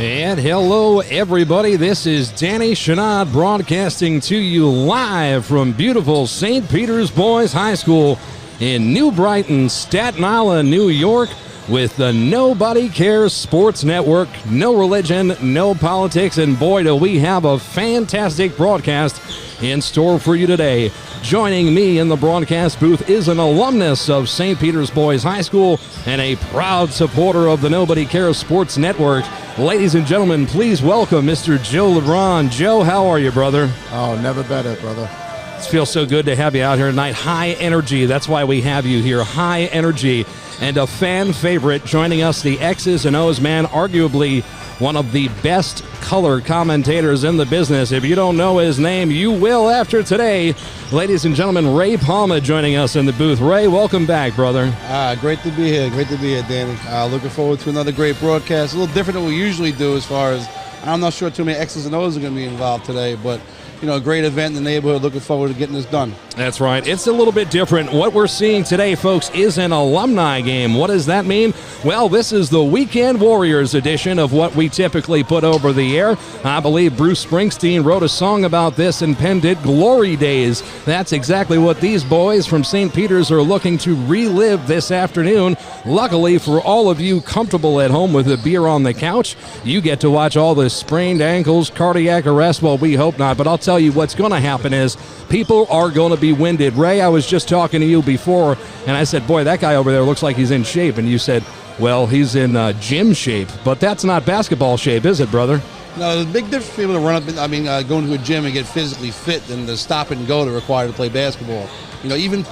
And hello, everybody. This is Danny Chanod broadcasting to you live from beautiful St. Peter's Boys High School in New Brighton, Staten Island, New York, with the Nobody Cares Sports Network. No religion, no politics, and boy, do we have a fantastic broadcast in store for you today. Joining me in the broadcast booth is an alumnus of St. Peter's Boys High School and a proud supporter of the Nobody Cares Sports Network. Ladies and gentlemen, please welcome Mr. Joe Lebron. Joe, how are you, brother? Oh, never better, brother. It feels so good to have you out here tonight. High energy, that's why we have you here. High energy and a fan favorite joining us, the X's and O's man, arguably one of the best color commentators in the business. If you don't know his name, you will after today. Ladies and gentlemen, Ray Palma joining us in the booth. Ray, welcome back, brother. Great to be here. Great to be here, Danny. Looking forward to another great broadcast. A little different than we usually do as far as, I'm not sure too many X's and O's are going to be involved today, but you know, a great event in the neighborhood. Looking forward to getting this done. That's right. It's a little bit different. What we're seeing today, folks, is an alumni game. What does that mean? Well, this is the Weekend Warriors edition of what we typically put over the air. I believe Bruce Springsteen wrote a song about this and penned it, Glory Days. That's exactly what these boys from St. Peter's are looking to relive this afternoon. Luckily for all of you comfortable at home with a beer on the couch, you get to watch all the sprained ankles, cardiac arrest. Well, we hope not, but I'll tell you what's going to happen is people are going to be winded. Ray, I was just talking to you before, and I said, boy, that guy over there looks like he's in shape. And you said, well, he's in gym shape. But that's not basketball shape, is it, brother? No, there's a big difference between people to run up, going to a gym and get physically fit than the stop and go to require to play basketball. You know, even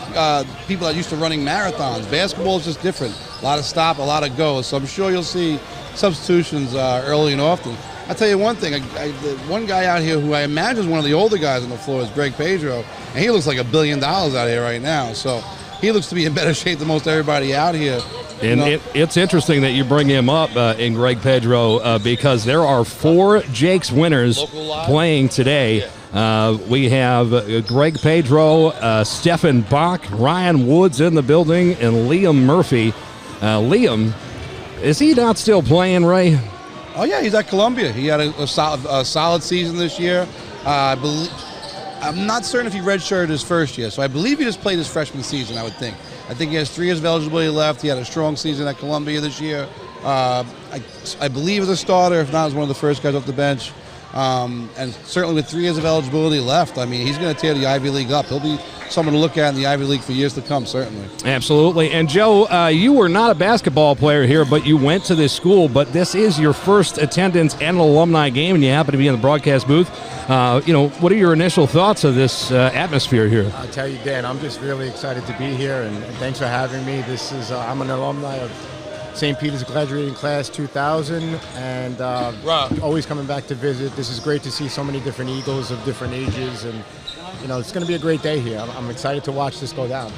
people that used to running marathons, basketball is just different. A lot of stop, a lot of go. So I'm sure you'll see substitutions early and often. I'll tell you one thing, the one guy out here who I imagine is one of the older guys on the floor is Greg Pedro, and he looks like $1 billion out here right now. So he looks to be in better shape than most everybody out here. And it's interesting that you bring him up in Greg Pedro because there are 4 Jake's winners playing today. We have Greg Pedro, Stephen Bach, Ryan Woods in the building, and Liam Murphy. Liam, is he not still playing, Ray? Oh, yeah, he's at Columbia. He had a solid season this year. I'm not certain if he redshirted his first year, so I believe he just played his freshman season, I would think. I think he has 3 years of eligibility left. He had a strong season at Columbia this year. I believe as a starter, if not as one of the first guys off the bench. And certainly with 3 years of eligibility left, I mean, he's going to tear the Ivy League up. He'll be someone to look at in the Ivy League for years to come, certainly. Absolutely. And, Joe, you were not a basketball player here, but you went to this school, but this is your first attendance at an alumni game, and you happen to be in the broadcast booth. What are your initial thoughts of this atmosphere here? I'll tell you, Dan, I'm just really excited to be here, and thanks for having me. This is I'm an alumni of St. Peter's graduating class 2000, and always coming back to visit. This is great to see so many different Eagles of different ages, and it's going to be a great day here. I'm excited to watch this go down.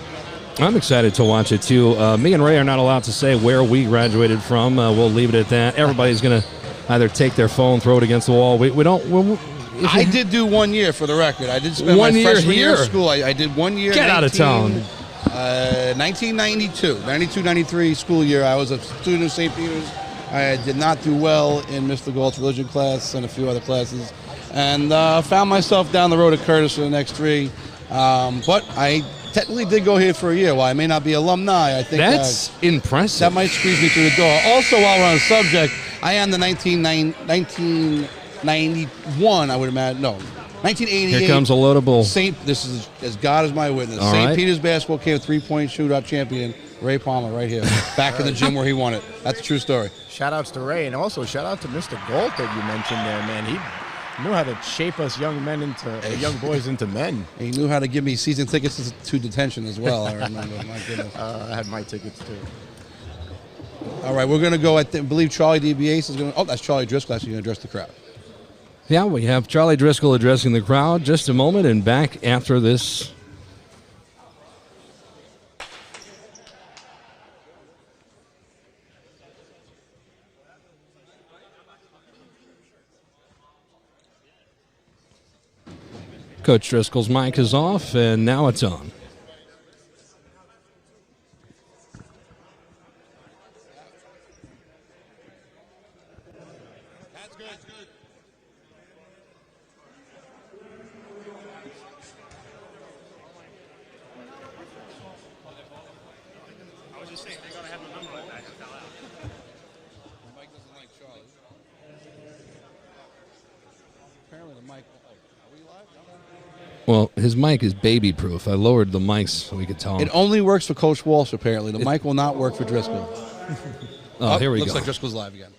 I'm excited to watch it too. Me and Ray are not allowed to say where we graduated from. We'll leave it at that. Everybody's going to either take their phone, throw it against the wall. We don't. I did do 1 year, for the record. I did spend my freshman year of school. I did 1 year. Get out of town. 92-93 school year. I was a student of St. Peter's. I did not do well in Mr. Galt's religion class and a few other classes, and found myself down the road at Curtis for the next 3. But I technically did go here for a year. While I may not be alumni, I think that's impressive. That might squeeze me through the door. Also, while we're on the subject, I am the 1991, I would imagine. No, 1988. Here comes a loadable. This is as God is my witness. All St. right. Peter's basketball camp 3-point shootout champion Ray Palma right here, back in the gym where he won it. That's a true story. Shout outs to Ray, and also shout out to Mr. Galt that you mentioned there, man. He knew how to shape us young boys into men. He knew how to give me season tickets to detention as well. I remember. My goodness. I had my tickets too. All right, we're going to go. I believe Charlie DBAce is going to. Oh, that's Charlie Driscoll. Actually, going to address the crowd. Yeah, we have Charlie Driscoll addressing the crowd. Just a moment, and back after this. Coach Driscoll's mic is off, and now it's on. Mike doesn't like Charlie. Apparently the mic. Oh, are we live? No. Well, his mic is baby-proof. I lowered the mics so we could talk. It only works for Coach Walsh, apparently. The mic will not work for Driscoll. Here we go. Looks like Driscoll's live again.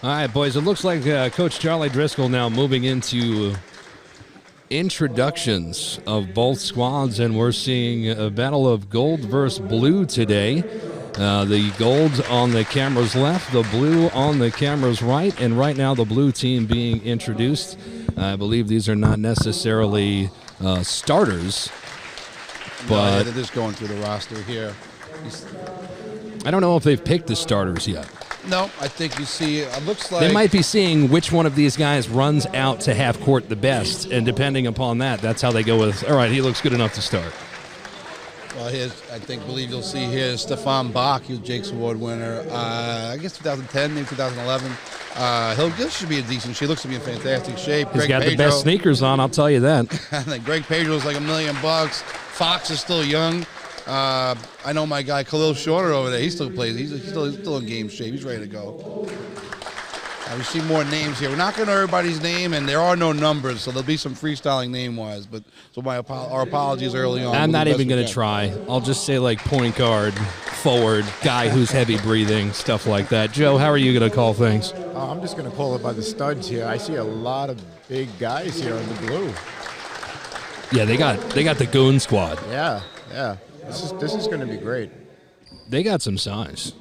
All right, boys, it looks like Coach Charlie Driscoll now moving into introductions of both squads, and we're seeing a battle of gold versus blue today. The gold on the camera's left, the blue on the camera's right, and right now the blue team being introduced. I believe these are not necessarily starters, but they're just going through the roster here. I don't know if they've picked the starters yet. No, I think you see, it looks like... They might be seeing which one of these guys runs out to half court the best, and depending upon that, that's how they go with, all right, he looks good enough to start. Well, believe you'll see here Stefan Bach, he was Jake's Award winner, I guess 2010, maybe 2011. He should be a decent shape. He looks to be in fantastic shape. He's got the best sneakers on, I'll tell you that. Greg Pedro's like $1 million. Fox is still young. I know my guy Khalil Shorter over there. He still plays. He's still in game shape. He's ready to go. We see more names here. We're not going to know everybody's name, and there are no numbers, so there'll be some freestyling name-wise. But so our apologies early on. I'm not even going to try. I'll just say like point guard, forward, guy who's heavy breathing, stuff like that. Joe, how are you going to call things? I'm just going to call it by the studs here. I see a lot of big guys here in the blue. Yeah, they got the goon squad. Yeah. This is going to be great. They got some size.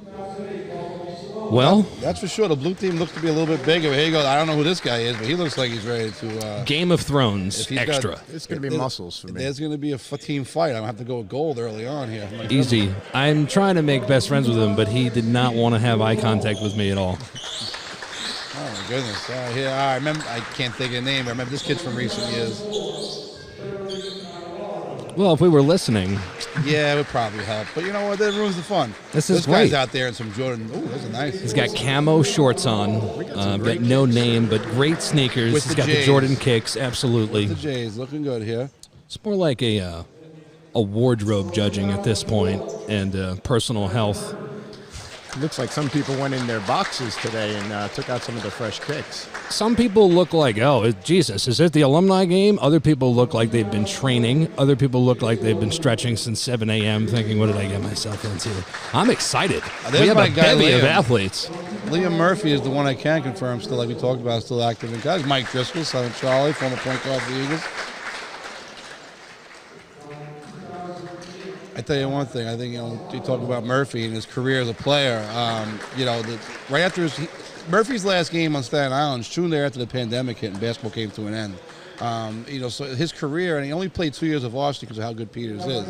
Well, that's for sure. The blue team looks to be a little bit bigger. Here you go. I don't know who this guy is, but he looks like he's ready to. Game of Thrones extra. It's going to be muscles for me. There's going to be a team fight. I'm going to have to go with gold early on here. Easy. I'm trying to make best friends with him, but he did not want to have eye contact with me at all. Oh my goodness! I remember. I can't think of a name. I remember this kid's from recent years. Well, if we were listening. Yeah, it would probably help. But you know what? That ruins the fun. This is great. This guy's out there in some Jordan. Oh, those are nice. He's got camo shorts on. Got no name, but great sneakers. He's got the Jordan kicks. Absolutely. With the Jays. Looking good here. It's more like a wardrobe judging at this point and personal health. looks like some people went in their boxes today and took out some of the fresh kicks. Some people look like, oh, Jesus, is it the alumni game? Other people look like they've been training. Other people look like they've been stretching since 7 a.m. thinking, what did I get myself into? I'm excited. We have a bevy of athletes. Liam Murphy is the one I can confirm still, like we talked about, still active in college. Mike Driscoll, Southern Charlie, former point guard for the Eagles. I tell you one thing. I think you talk about Murphy and his career as a player. Right after Murphy's last game on Staten Island, soon there after the pandemic hit and basketball came to an end. So his career, and he only played 2 years of varsity because of how good Peters is.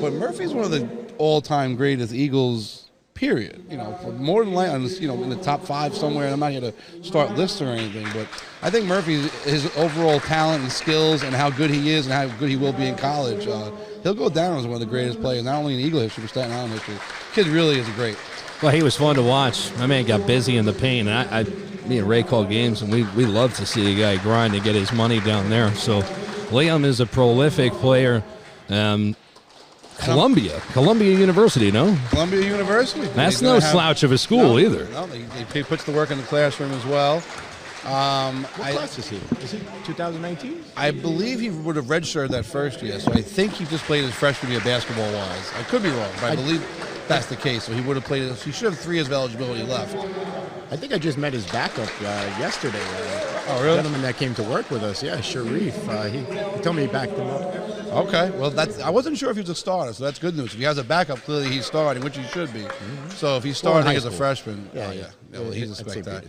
But Murphy's one of the all-time greatest Eagles. Period. For more than likely, in the top 5 somewhere. And I'm not here to start lists or anything, but I think Murphy, his overall talent and skills, and how good he is, and how good he will be in college, he'll go down as one of the greatest players, not only in Eagle history, but Staten Island history. Kid really is great. Well, he was fun to watch. My man got busy in the paint, and me and Ray call games, and we love to see a guy grind to get his money down there. So Liam is a prolific player. Columbia University, no? Columbia University. That's no slouch of a school either. No, he puts the work in the classroom as well. What class is he? Is he 2019? I believe he would have redshirted that first year, so I think he just played his freshman year basketball-wise. I could be wrong, but I believe that's the case. So he would have played it. He should have 3 years of eligibility left. I think I just met his backup yesterday. Oh, really? The gentleman that came to work with us, Sharif. He told me he backed him up. Okay, well, I wasn't sure if he was a starter, so that's good news. If he has a backup, clearly he's starting, which he should be. Mm-hmm. So if he's starting as a freshman, well, he's a spectacular.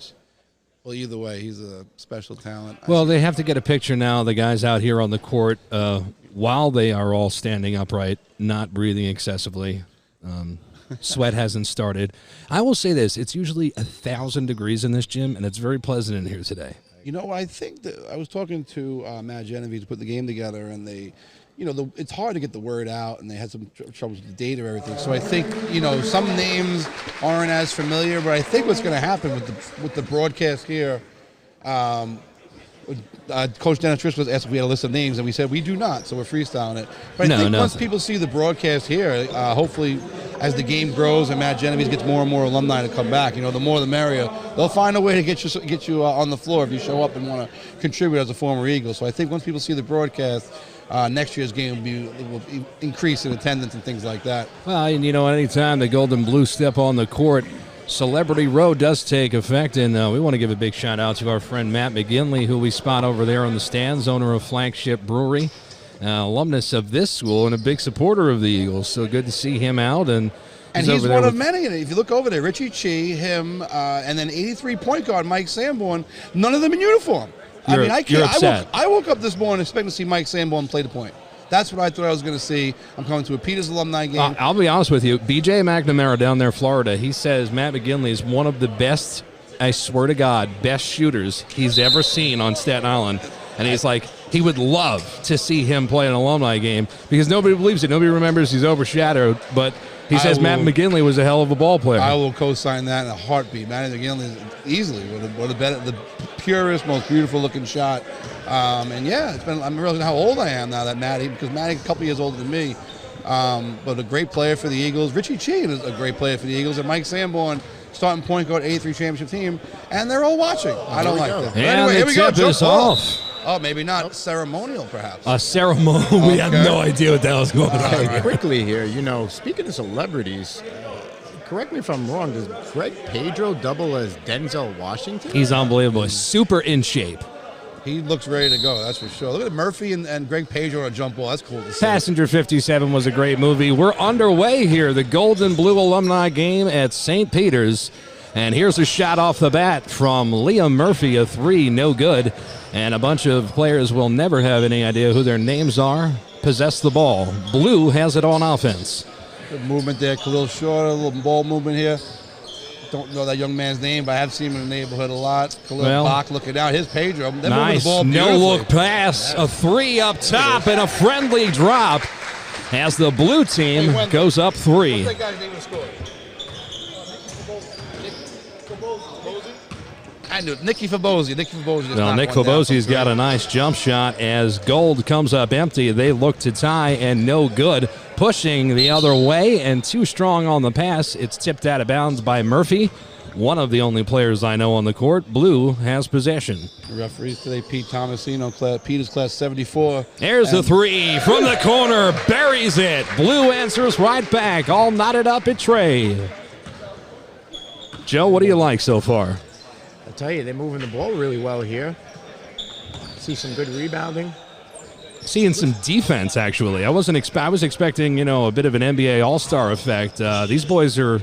Well, either way, he's a special talent. Well, they have to get a picture now. The guys out here on the court, while they are all standing upright, not breathing excessively. Sweat hasn't started. I will say this. It's usually 1,000 degrees in this gym, and it's very pleasant in here today. I think that I was talking to Matt Genevieve to put the game together, and they, it's hard to get the word out, and they had some troubles with the data or everything. So I think, some names aren't as familiar, but I think what's going to happen with the broadcast here, Coach Dennis Driscoll asked if we had a list of names, and we said we do not, so we're freestyling it. But I think once people see the broadcast here, hopefully as the game grows and Matt Genevieve gets more and more alumni to come back, the more the merrier. They'll find a way to get you on the floor if you show up and want to contribute as a former Eagle. So I think once people see the broadcast, next year's game will increase in attendance and things like that. Well, and anytime the Gold and Blue step on the court, Celebrity Row does take effect, and we want to give a big shout out to our friend Matt McGinley, who we spot over there on the stands, owner of Flagship Brewery, alumnus of this school and a big supporter of the Eagles. So good to see him out. And he's one of many. If you look over there, Richie Chi, him, and then 83 point guard Mike Sanborn, none of them in uniform. You're upset. I woke up this morning expecting to see Mike Sanborn play the point. That's what I thought I was going to see. I'm coming to a Peters alumni game. I'll be honest with you. BJ McNamara down there in Florida, he says Matt McGinley is one of the best, I swear to God, best shooters he's ever seen on Staten Island. And he's like, he would love to see him play an alumni game because nobody believes it. Nobody remembers he's overshadowed. But he says Matt McGinley was a hell of a ball player. I will co-sign that in a heartbeat. Matt McGinley is easily one of the purest, most beautiful looking shot. I'm realizing how old I am now that Matty, because Matty's a couple years older than me, but a great player for the Eagles. Richie Chi is a great player for the Eagles, and Mike Sanborn, starting point guard, 83 championship team, and they're all watching. I don't like that. And anyway, here we go. Jump off. Oh, maybe not. Ceremonial, perhaps. A ceremonial. We have no idea what that was going on. Right. Quickly here, speaking of celebrities, correct me if I'm wrong, does Greg Pedro double as Denzel Washington? He's unbelievable. He's super in shape. He looks ready to go, that's for sure. Look at Murphy and Greg Pedro on a jump ball. That's cool to see. Passenger 57 was a great movie. We're underway here. The Gold and Blue alumni game at St. Peter's. And here's a shot off the bat from Liam Murphy, a 3, no good. And a bunch of players will never have any idea who their names are. Possess the ball. Blue has it on offense. Good movement there. Khalil Short, a little ball movement here. Don't know that young man's name, but I have seen him in the neighborhood a lot. Khalil Bach looking out. Here's Pedro. Nice no-look pass. A 3 up top and a friendly drop as the blue team goes up 3. What's that guy's name in the score? I knew it. Nicky Fabosi. Nick Fabosi's got a nice jump shot as Gold comes up empty. They look to tie and no good. pushing the other way and too strong on the pass. It's tipped out of bounds by Murphy, one of the only players I know on the court. Blue has possession. The referees today, Pete Tomasino, Peter's class 74. There's the three from the corner, buries it. Blue answers right back, all knotted up at Trey. Joe, what do you like so far? I tell you, they're moving the ball really well here. See some good rebounding. Seeing some defense, actually. I was expecting, a bit of an NBA All-Star effect. These boys are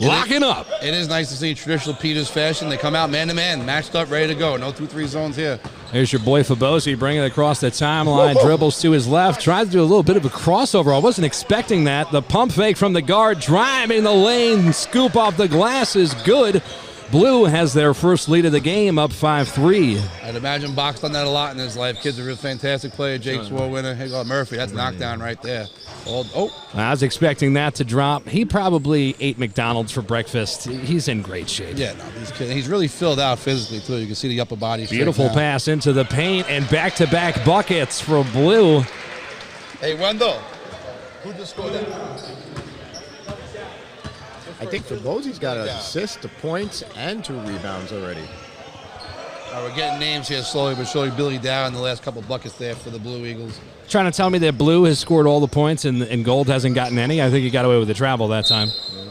locking up. It is nice to see traditional Peters fashion. They come out man-to-man, matched up, ready to go. No 2-3 zones here. There's your boy Fabosi bringing it across the timeline, dribbles to his left, tries to do a little bit of a crossover. I wasn't expecting that. The pump fake from the guard, driving the lane, scoop off the glass is good. Blue has their first lead of the game, up 5-3. I'd imagine Bach's done that a lot in his life. Kid's a real fantastic player. Jake's war winner. Hey, Murphy, that's knockdown right there. I was expecting that to drop. He probably ate McDonald's for breakfast. He's in great shape. Yeah, no, he's really filled out physically, too. You can see the upper body. Beautiful pass into the paint and back-to-back buckets for Blue. Hey, Wendell, who just scored that? I think Fabosi's got an assist, 2 points, and 2 rebounds already. We're getting names here slowly but surely. Billy Dow in the last couple buckets there for the Blue Eagles. Trying to tell me that Blue has scored all the points and Gold hasn't gotten any? I think he got away with the travel that time. Yeah.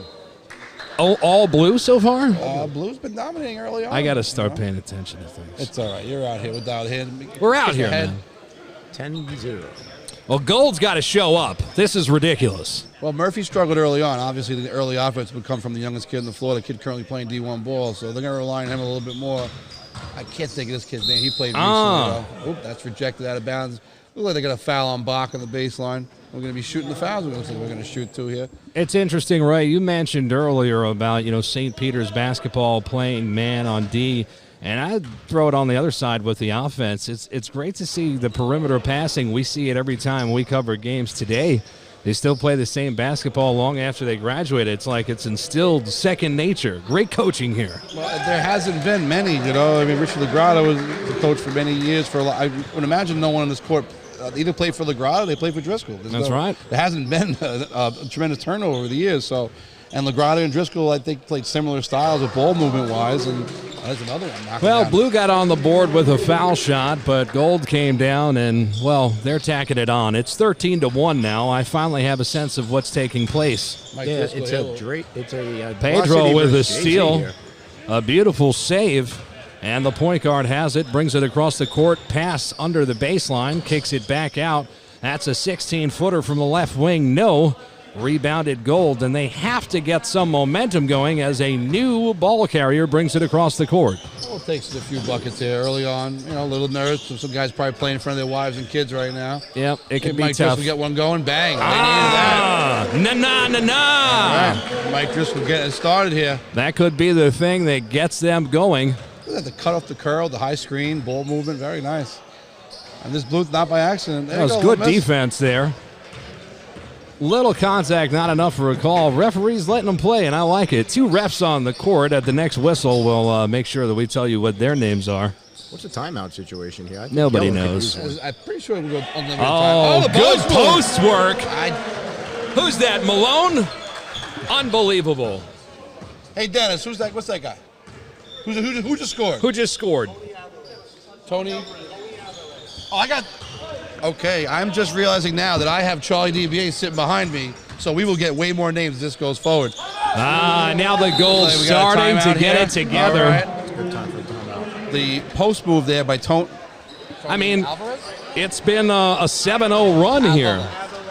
Oh, all Blue so far? Blue's been dominating early on. I got to start paying attention to things. It's all right. You're out here without him. We're out here, man. 10-0. Well, Gold's got to show up. This is ridiculous. Well, Murphy struggled early on. Obviously, the early offense would come from the youngest kid on the floor, the kid currently playing D1 ball, so they're going to rely on him a little bit more. I can't think of this kid's name. He played recently. Oop, that's rejected out of bounds. Looks like they got a foul on Bach on the baseline. We're going to be shooting the fouls. Looks like we're going to shoot 2 here. It's interesting, Ray. You mentioned earlier about, St. Peter's basketball playing man on D. And I'd throw it on the other side with the offense. It's great to see the perimeter passing. We see it every time we cover games today. They still play the same basketball long after they graduate. It's like it's instilled second nature. Great coaching here. Well, there hasn't been many, I mean, Richard Legrado was the coach for many years. I would imagine no one on this court either played for Legrado or they played for Driscoll. That's right. There hasn't been a tremendous turnover over the years. And Legrado and Driscoll, I think, played similar styles of ball movement-wise, and that's another one. Well, Blue got on the board with a foul shot, but Gold came down, and, they're tacking it on. It's 13-1 now. I finally have a sense of what's taking place. It's a Pedro with a steal, a beautiful save, and the point guard has it, brings it across the court, pass under the baseline, kicks it back out. That's a 16-footer from the left wing. No. Rebounded Gold, and they have to get some momentum going as a new ball carrier brings it across the court. Well, it takes a few buckets here early on. A little nerves. Some guys probably playing in front of their wives and kids right now. Yep, it could be Mike tough. Driscoll get one going, bang. They needed that. Right. Mike Driscoll getting it started here. That could be the thing that gets them going. Look at the cut off the curl, the high screen, ball movement, very nice. And this Blue's not by accident. That was good defense there. Little contact, not enough for a call. Referee's letting them play, and I like it. 2 refs on the court. At the next whistle, we'll make sure that we tell you what their names are. What's the timeout situation here? Nobody knows. I'm pretty sure we can go unlimited time. The good post work. Who's that, Malone? Unbelievable. Hey, Dennis, who's that? What's that guy? Who just scored? Who just scored? Tony? Okay, I'm just realizing now that I have Charlie DBA sitting behind me, so we will get way more names as this goes forward. Now the Gold's starting to get it together. It's a good time for a timeout. The post move there by Tony. It's been a 7-0 run here.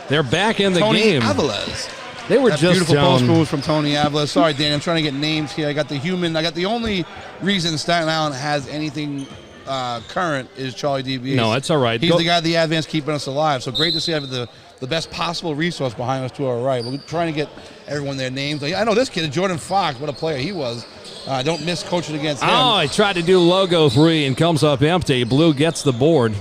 They're back in the game. Aviles. They were just beautiful post moves from Tony Aviles. Sorry, Dan, I'm trying to get names here. I got the only reason Staten Island has anything current is Charlie DBA. No, it's all right. He's the guy at the advance keeping us alive. So great to see the best possible resource behind us to our right. We're trying to get everyone their names. I know this kid, Jordan Fox, what a player he was. Don't miss coaching against him. I tried to do logo 3 and comes up empty. Blue gets the board.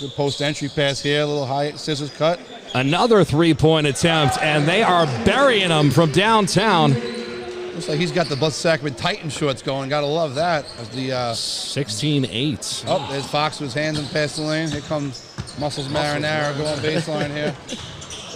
Good post entry pass here, a little high scissors cut. Another 3-point attempt, and they are burying them from downtown. Looks like he's got the Blessed Sacrament Titan shorts going. Gotta love that. As the 16-8. Oh, there's Fox with his hands in past the lane. Here comes Muscles Marinara going baseline here.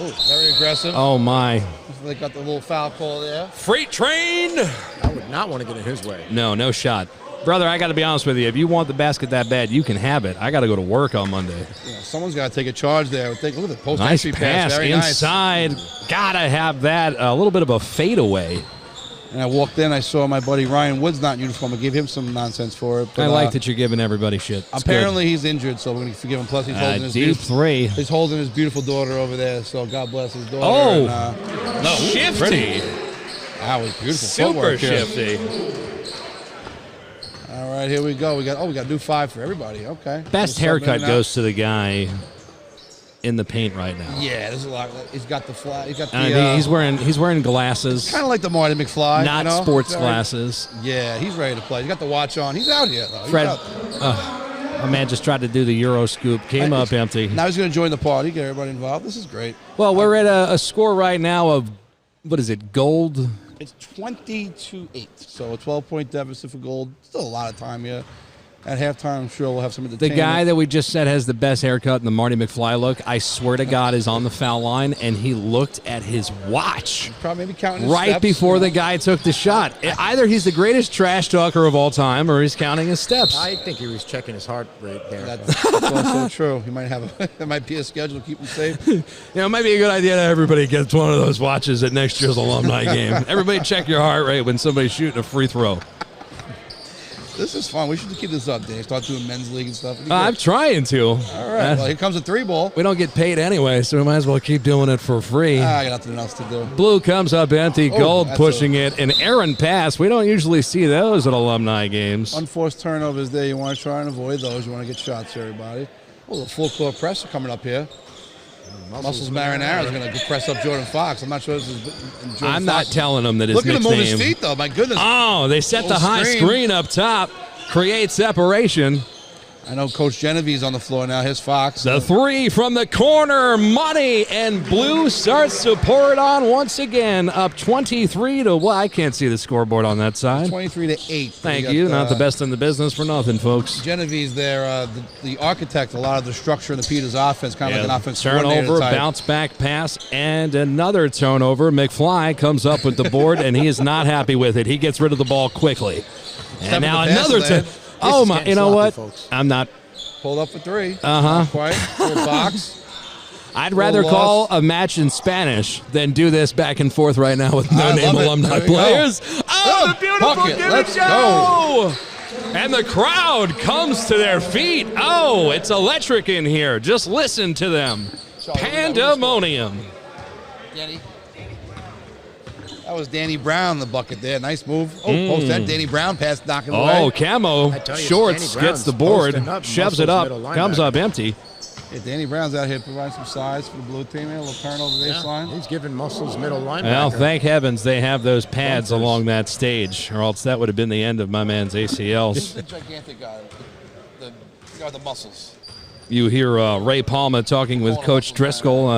Oh, very aggressive. Oh, my. They got the little foul call there. Freight train. I would not want to get in his way. No shot. Brother, I got to be honest with you. If you want the basket that bad, you can have it. I got to go to work on Monday. Yeah, someone's got to take a charge there. Look at the post Nice entry pass Very inside. Nice. Got to have that. A little bit of a fadeaway. And I walked in, I saw my buddy Ryan Woods not in uniform. I gave him some nonsense for it. But, I like that you're giving everybody shit. It's apparently he's injured, so we're going to forgive him. Plus, he's holding his deep three. He's holding his beautiful daughter over there, so God bless his daughter. Oh, and, no, shifty. That was beautiful. Super footwork here. shifty. All right, here we go. We got a new 5 for everybody. Okay. Best haircut goes to the guy in the paint right now. Yeah, there's a lot. He's got the flat. He's got the. I think he's wearing glasses. Kind of like the Marty McFly. Not sports glasses. Yeah, he's ready to play. He's got the watch on. He's out here though. Fred, my man just tried to do the Euro scoop. Came up empty. Now he's going to join the party. Get everybody involved. This is great. Well, we're at a score right now of, what is it, gold? It's 20-8, so a 12-point deficit for gold. Still a lot of time here. At halftime, I'm sure we'll have some entertainment. The guy that we just said has the best haircut in the Marty McFly look, I swear to God, is on the foul line, and he looked at his watch probably maybe counting his right steps, before the guy took the shot. Either he's the greatest trash talker of all time, or he's counting his steps. I think he was checking his heart rate there. That's also true. He might have that might be a schedule to keep him safe. It might be a good idea that everybody gets one of those watches at next year's alumni game. Everybody check your heart rate when somebody's shooting a free throw. This is fun. We should keep this up, Dave. Start doing men's league and stuff. I'm trying to. All right. Well, here comes a 3-ball. We don't get paid anyway, so we might as well keep doing it for free. I got nothing else to do. Blue comes up empty. Gold pushing it. An errant pass. We don't usually see those at alumni games. Unforced turnovers there. You want to try and avoid those. You want to get shots here, everybody. Oh, the full court press coming up here. Muscles Marinara is going to press up Jordan Fox. I'm not sure this is Jordan I'm not Fox. telling him that his Look at nickname. him move his feet, though. My goodness. Oh, they set the high screen up top. Create separation. I know Coach Genevieve's on the floor now. Here's Fox. The 3 from the corner. Money, and Blue starts to pour it on once again. Up 23 to what? I can't see the scoreboard on that side. 23-8. Thank you. Not the best in the business for nothing, folks. Genevieve's there, the architect, a lot of the structure in the Peters offense, kind of like an offensive turnover, bounce back pass, and another turnover. McFly comes up with the board, and he is not happy with it. He gets rid of the ball quickly. And now another oh, my. You know what? Folks. I'm not. Pulled up for 3. Uh-huh. Quite. Little box. I'd rather call a match in Spanish than do this back and forth right now with no-name alumni players. Oh, the beautiful give and go! And the crowd comes to their feet. Oh, it's electric in here. Just listen to them. Pandemonium. Danny. That was Danny Brown, the bucket there. Nice move. Oh, post that. Danny Brown pass knocking away. Oh, Camo. Shorts gets the board, shoves it up, comes up empty. Yeah, Danny Brown's out here providing some size for the blue team. A little turnover baseline. He's giving Muscles middle linebacker. Well, thank heavens they have those pads along that stage, or else that would have been the end of my man's ACLs. The gigantic guy. The guy with the muscles. You hear Ray Palma talking with Coach Driscoll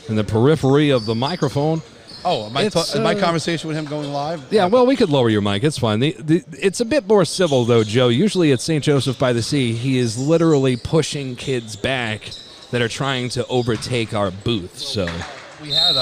in the periphery of the microphone. Oh, my conversation with him going live? Yeah, well, we could lower your mic. It's fine. It's a bit more civil, though, Joe. Usually at St. Joseph by the Sea, he is literally pushing kids back that are trying to overtake our booth. So we had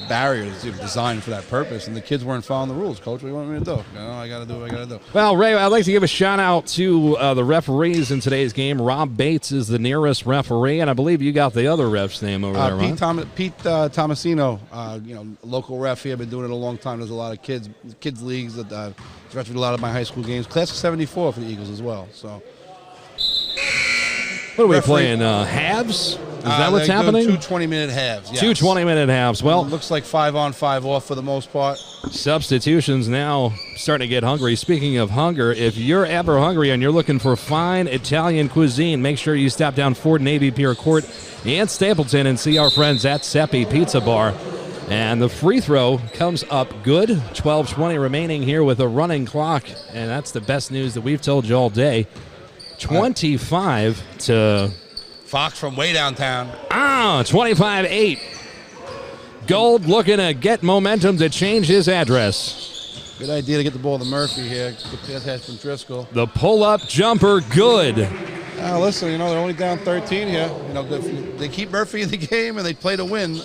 barriers designed for that purpose, and the kids weren't following the rules. Coach, what do you want me to do? I got to do what I got to do. Well, Ray, I'd like to give a shout-out to the referees in today's game. Rob Bates is the nearest referee, and I believe you got the other ref's name over there, right? Pete Tomasino, local ref here, been doing it a long time. There's a lot of kids leagues that refereed a lot of my high school games. Class of 74 for the Eagles as well. So, what are we playing? Halves? Is that what's happening? 2 20-minute halves. Yes. 2 20-minute halves. Well, looks like 5 on, 5 off for the most part. Substitutions now starting to get hungry. Speaking of hunger, if you're ever hungry and you're looking for fine Italian cuisine, make sure you stop down Fort Navy Pier Court and Stapleton and see our friends at Seppi Pizza Bar. And the free throw comes up good. 12:20 remaining here with a running clock, and that's the best news that we've told you all day. 25 to Fox from way downtown. 25-8. Gold looking to get momentum to change his address. Good idea to get the ball to Murphy here. Good pass from Driscoll. The pull-up jumper, good. Listen, they're only down 13 here. They keep Murphy in the game and they play to win.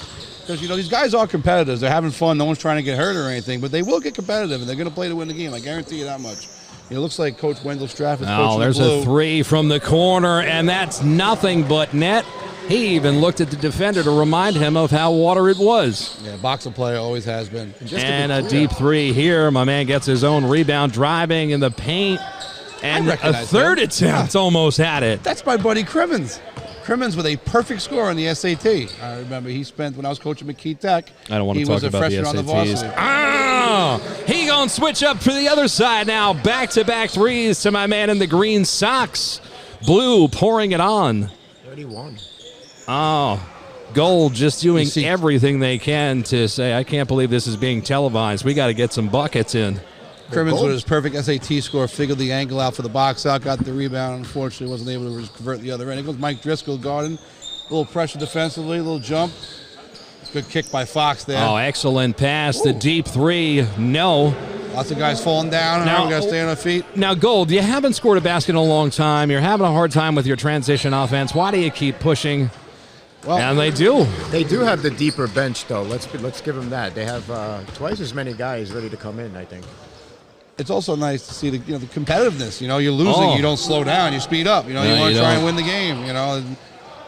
Because, these guys are competitors. They're having fun. No one's trying to get hurt or anything. But they will get competitive, and they're going to play to win the game. I guarantee you that much. It looks like Coach Wendell Straff is coaching there's the Blue. a three from the corner, and that's nothing but net. He even looked at the defender to remind him of how water it was. Yeah, boxer player always has been. And a deep three here. My man gets his own rebound, driving in the paint. And a third attempt almost had it. That's my buddy Crimmins. Crimmins with a perfect score on the SAT. I remember he spent, when I was coaching McKee Tech, I don't want to talk about the SATs. On the varsity. He gonna switch up for the other side now. Back-to-back threes to my man in the green socks. Blue pouring it on. 31. Gold just doing everything they can to say, I can't believe this is being televised. We got to get some buckets in. Crimmins with his perfect SAT score figured the angle out for the box out, got the rebound. Unfortunately, wasn't able to convert the other end. It goes Mike Driscoll guarding. A little pressure defensively, a little jump. Good kick by Fox there. Excellent pass. The deep three. No. Lots of guys falling down. Now we got to stay on our feet. Now, Gold, you haven't scored a basket in a long time. You're having a hard time with your transition offense. Why do you keep pushing? Well, and they do. They do have the deeper bench, though. Let's give them that. They have twice as many guys ready to come in, I think. It's also nice to see the competitiveness. You're losing, you don't slow down, you speed up. You want to try and win the game.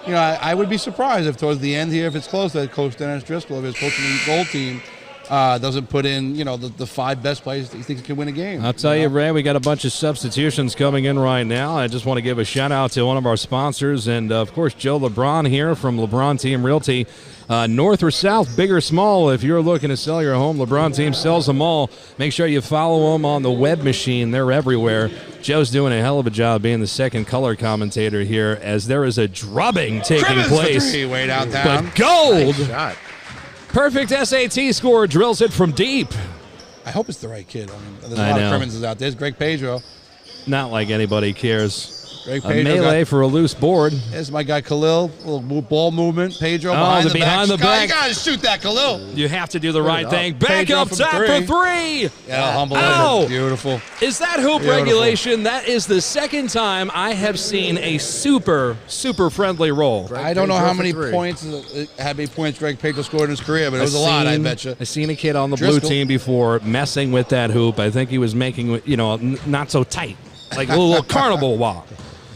I would be surprised if towards the end here, if it's close, that Coach Dennis Driscoll, if his coaching the gold team, doesn't put in, the five best players that he thinks can win a game. I'll tell you, Ray, we got a bunch of substitutions coming in right now. I just want to give a shout-out to one of our sponsors, and, of course, Joe Lebron here from Lebron Team Realty. North or south, big or small, if you're looking to sell your home, LeBron Team sells them all. Make sure you follow them on the web machine. They're everywhere. Joe's doing a hell of a job being the second color commentator here as there is a drubbing taking place. Three, way downtown. But Gold! Nice shot. Perfect SAT score, drills it from deep. I hope it's the right kid. There's a lot of Crimmins out there. There's Greg Pedro. Not like anybody cares. Greg a melee for a loose board. There's my guy Khalil. A little ball movement. Pedro behind the back. You got to shoot that, Khalil. You have to do the right thing. Back up top for three. Yeah, humble. Beautiful. Is that hoop regulation? That is the second time I have seen a super, super friendly roll. I don't know how many points Greg Pedro scored in his career, but it was a lot, I bet you. I've seen a kid on the blue team before messing with that hoop. I think he was making, not so tight, like a little carnival walk.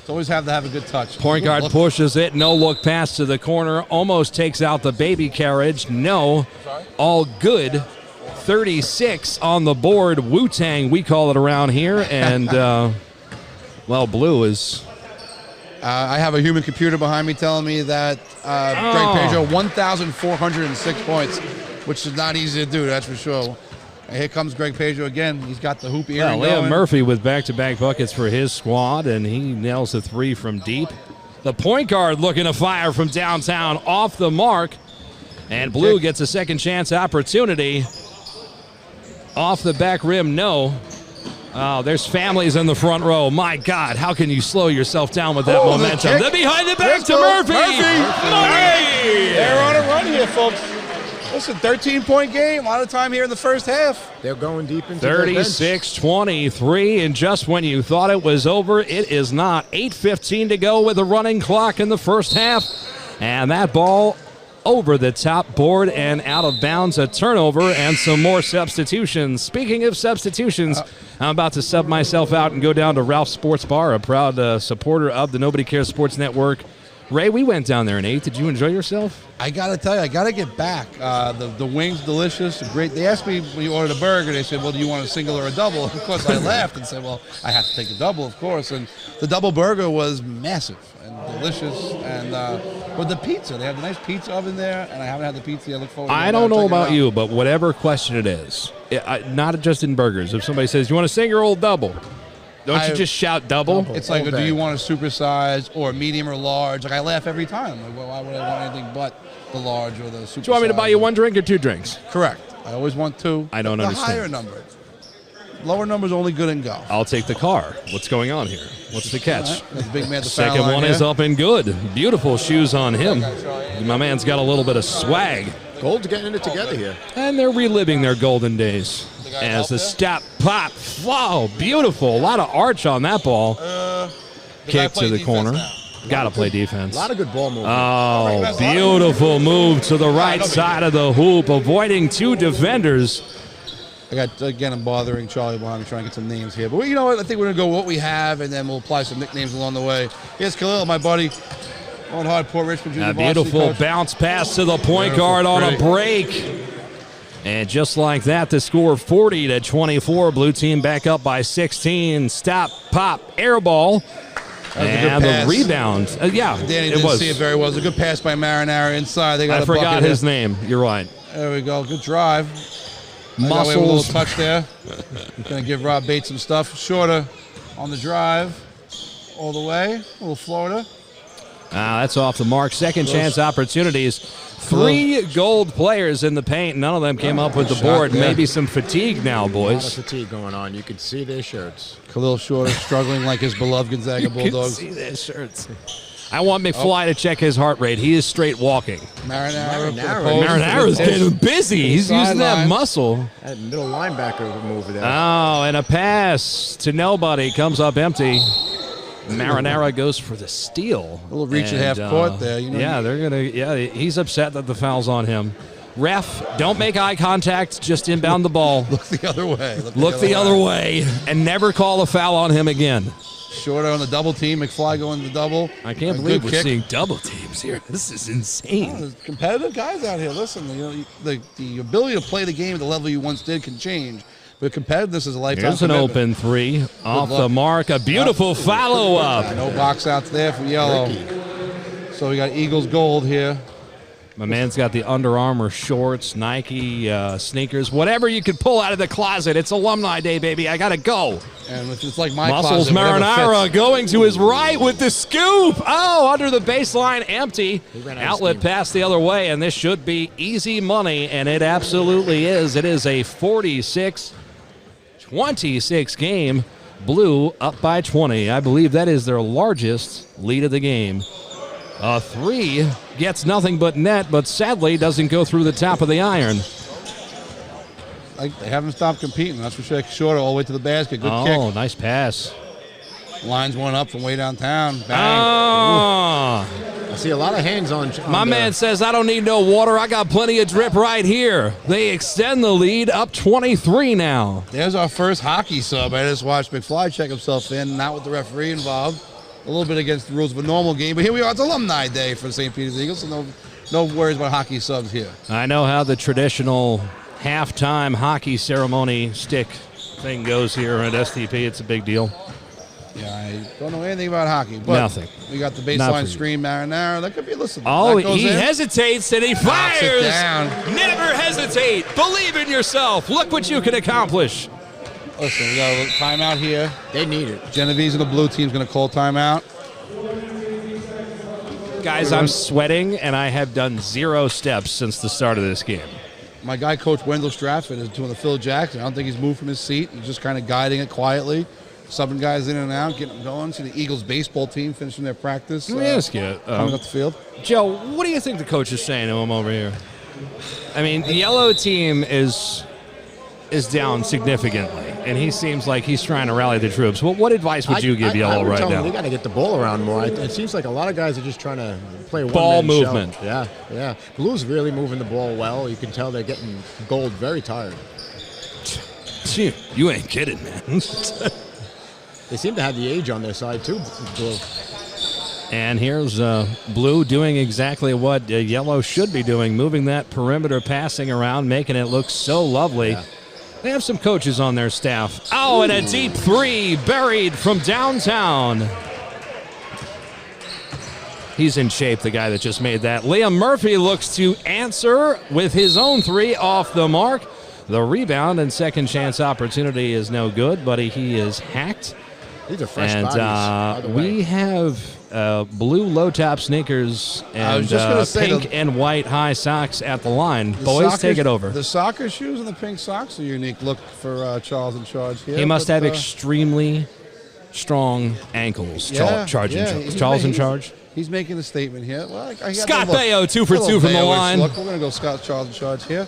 Always have to have a good touch. Point guard pushes it. No look pass to the corner. Almost takes out the baby carriage. No. All good. 36 on the board. Wu-Tang, we call it around here. And, Blue is... I have a human computer behind me telling me that Greg Pedro, 1,406 points, which is not easy to do, that's for sure. And here comes Greg Pedro again. He's got the hoop earring Liam Murphy with back-to-back buckets for his squad, and he nails a three from deep. The point guard looking to fire from downtown off the mark. And Blue gets a second chance opportunity. Off the back rim, no. There's families in the front row. My God, how can you slow yourself down with that momentum? Then behind the back to Murphy. They're on a run here, folks. Listen, 13-point game. A lot of time here in the first half. They're going deep into 36-23, and just when you thought it was over, it is not. 8:15 to go with a running clock in the first half. And that ball over the top board and out of bounds, a turnover and some more substitutions. Speaking of substitutions, I'm about to sub myself out and go down to Ralph's Sports Bar, a proud supporter of the Nobody Cares Sports Network. Ray, we went down there and ate. Did you enjoy yourself? I got to tell you, I got to get back. The wings, delicious, great. They asked me when you ordered a burger, they said, well, do you want a single or a double? Of course, I laughed and said, well, I have to take the double, of course. And the double burger was massive and delicious. And with the pizza, they have a nice pizza oven there, and I haven't had the pizza. I look forward to it. I don't know about you, but whatever question it is, not just in burgers. If somebody says, you want a single or double? Don't you just shout double? It's like, do you want a supersize or a medium or large? Like, I laugh every time. Like, well, why would I want anything but the large or the supersize? Do you want me to buy you one drink or two drinks? Correct. I always want two. I don't understand. The higher number. Lower number is only good in golf. I'll take the car. What's going on here? What's the catch? That's big man. The second one is up and good. Beautiful shoes on him. My man's got a little bit of swag. Gold's getting it together here. And they're reliving their golden days. As the step pop. Wow, beautiful. A lot of arch on that ball. Kick to the corner. Got to play defense. A lot of good ball movement. Oh, beautiful move to the right side of the hoop, avoiding 2 defenders. I'm bothering Charlie behind me trying to get some names here. But you know what? I think we're going to go what we have, and then we'll apply some nicknames along the way. Here's Khalil, my buddy. On hard, Port Richmond Junior. A beautiful bounce pass to the point guard on a break. And just like that, the score 40-24. Blue team back up by 16. Stop, pop, air ball. And the rebound. Danny didn't see it very well. It was a good pass by Marinara inside. They got I forgot his name. You're right. There we go. Good drive. Muscles. A little touch there. Going to give Rob Bates some stuff. Shorter on the drive. All the way. A little Florida. That's off the mark. Second chance opportunities. 3 gold players in the paint. None of them came up with the board. Maybe some fatigue now, boys. A lot of fatigue going on. You can see their shirts. Khalil Shorter struggling like his beloved Gonzaga Bulldogs. You can see their shirts. I want McFly to check his heart rate. He is straight walking. Marinara's getting busy. He's using that muscle. That middle linebacker move there. Oh, and a pass to nobody. Comes up empty. Marinara goes for the steal. A little reach at half court there. He's upset that the foul's on him. Ref, don't make eye contact. Just inbound the ball. Look the other way. Look the other way. And never call a foul on him again. Shorter on the double team. McFly going to the double. I can't believe we're seeing double teams here. This is insane. There's competitive guys out here. Listen, the ability to play the game at the level you once did can change. But competitiveness is a lifetime Here's an commitment. open 3 off the mark. A beautiful follow-up. No box outs there for yellow. So we got Eagles gold here. My man's got the Under Armour shorts, Nike sneakers, whatever you could pull out of the closet. It's Alumni Day, baby. I got to go. And it's like my Muscles closet, Marinara going to his right with the scoop. Oh, under the baseline, empty. Outlet pass the other way, and this should be easy money, and it absolutely is. It is a 46-26 game. Blue up by 20. I believe that is their largest lead of the game. A 3 gets nothing but net, but sadly doesn't go through the top of the iron. They haven't stopped competing. That's for sure. Shorter all the way to the basket. Good kick. Oh, nice pass. Lines one up from way downtown. Bang. Oh. I see a lot of hands on My man says, I don't need no water. I got plenty of drip right here. They extend the lead up 23 now. There's our first hockey sub. I just watched McFly check himself in, not with the referee involved. A little bit against the rules of a normal game, but here we are. It's Alumni Day for the St. Peter's Eagles, so no worries about hockey subs here. I know how the traditional halftime hockey ceremony stick thing goes here at STP. It's a big deal. Yeah, I don't know anything about hockey, but nothing. We got the baseline screen, Marinara. That could be, listen. Oh, he hesitates and he fires. Down. Never hesitate. Believe in yourself. Look what you can accomplish. Listen, we got a little timeout here. They need it. Genovese and the blue team's going to call timeout. Guys, I'm sweating, and I have done 0 steps since the start of this game. My guy, Coach Wendell Stratford, is doing the Phil Jackson. I don't think he's moved from his seat. He's just kind of guiding it quietly, subbing guys in and out, getting them going. See the Eagles baseball team finishing their practice. Let me ask you, coming up the field. Joe, what do you think the coach is saying to him over here? I mean, the yellow team is down significantly, and he seems like he's trying to rally the troops. What advice would you give yellow right now? They got to get the ball around more. It seems like a lot of guys are just trying to play ball movement. Show. Yeah. Blue's really moving the ball well. You can tell they're getting gold very tired. You ain't kidding, man. They seem to have the age on their side, too, Blue. And here's Blue doing exactly what yellow should be doing, moving that perimeter passing around, making it look so lovely. Yeah. They have some coaches on their staff. Oh, and a deep 3 buried from downtown. He's in shape, the guy that just made that. Liam Murphy looks to answer with his own 3 off the mark. The rebound and second chance opportunity is no good, but he is hacked. These are fresh bodies, by the way. We have blue low-top sneakers and pink and white high socks at the line. Boys, take it over. The soccer shoes and the pink socks are a unique look for Charles in Charge here. He must have extremely strong ankles. Charles in Charge. He's making a statement here. Well, Scott Baio, 2 for 2 from the line. Look, we're going to go Charles in Charge here.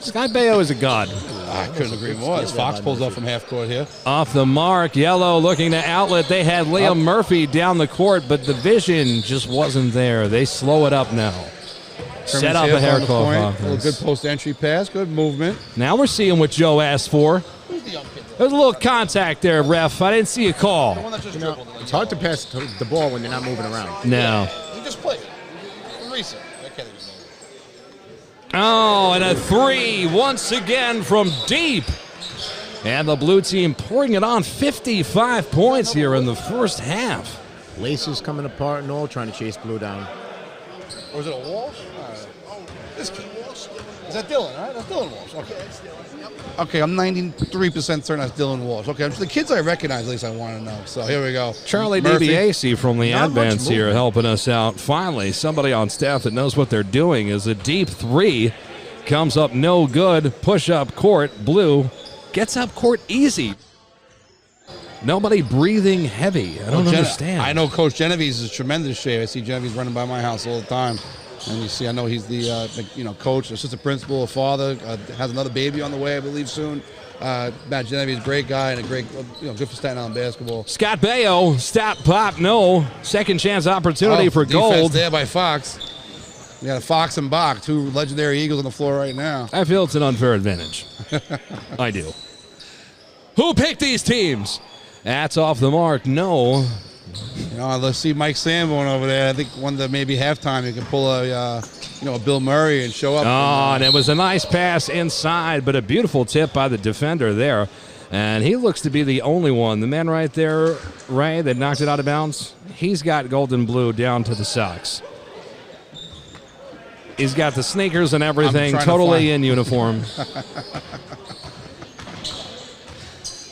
Scott Baio is a god. I couldn't agree more. As Fox pulls up from half court here. Off the mark, Yellow looking to outlet. They had Liam Murphy down the court, but the vision just wasn't there. They slow it up now. Set up a haircut. A good post-entry pass, good movement. Now we're seeing what Joe asked for. There's a little contact there, ref. I didn't see a call. It's hard to pass the ball when you're not moving around. No. He just played. Recent. Oh, and a three once again from deep. And the blue team pouring it on 55 points here in the first half. Laces coming apart and all, trying to chase blue down. Or is it a Walsh? This kid Walsh? Is that Dylan, right? That's Dylan Walsh. Okay. Okay, I'm 93% certain that's Dylan Walsh. Okay, the kids I recognize, at least I want to know. So here we go. Charlie DiBiase from the Advance here helping us out. Finally, somebody on staff that knows what they're doing is a deep three. Comes up no good. Push up court. Blue gets up court easy. Nobody breathing heavy. I don't understand. I know Coach Genovese is tremendous shape. I see Genovese running by my house all the time. And you see, I know he's the coach, assistant principal, a father, has another baby on the way, I believe, soon. Matt Genovese, great guy and a great, good for Staten Island basketball. Scott Baio, stop, pop, no. Second chance opportunity for gold. Defense there by Fox. We got a Fox and Bach, two legendary Eagles on the floor right now. I feel it's an unfair advantage. I do. Who picked these teams? That's off the mark. No. Let's see Mike Sanborn over there. I think one of the maybe halftime you can pull a Bill Murray and show up. Oh, and it was a nice pass inside, but a beautiful tip by the defender there. And he looks to be the only one. The man right there, Ray, that knocked it out of bounds, he's got gold and blue down to the socks. He's got the sneakers and everything, totally in uniform.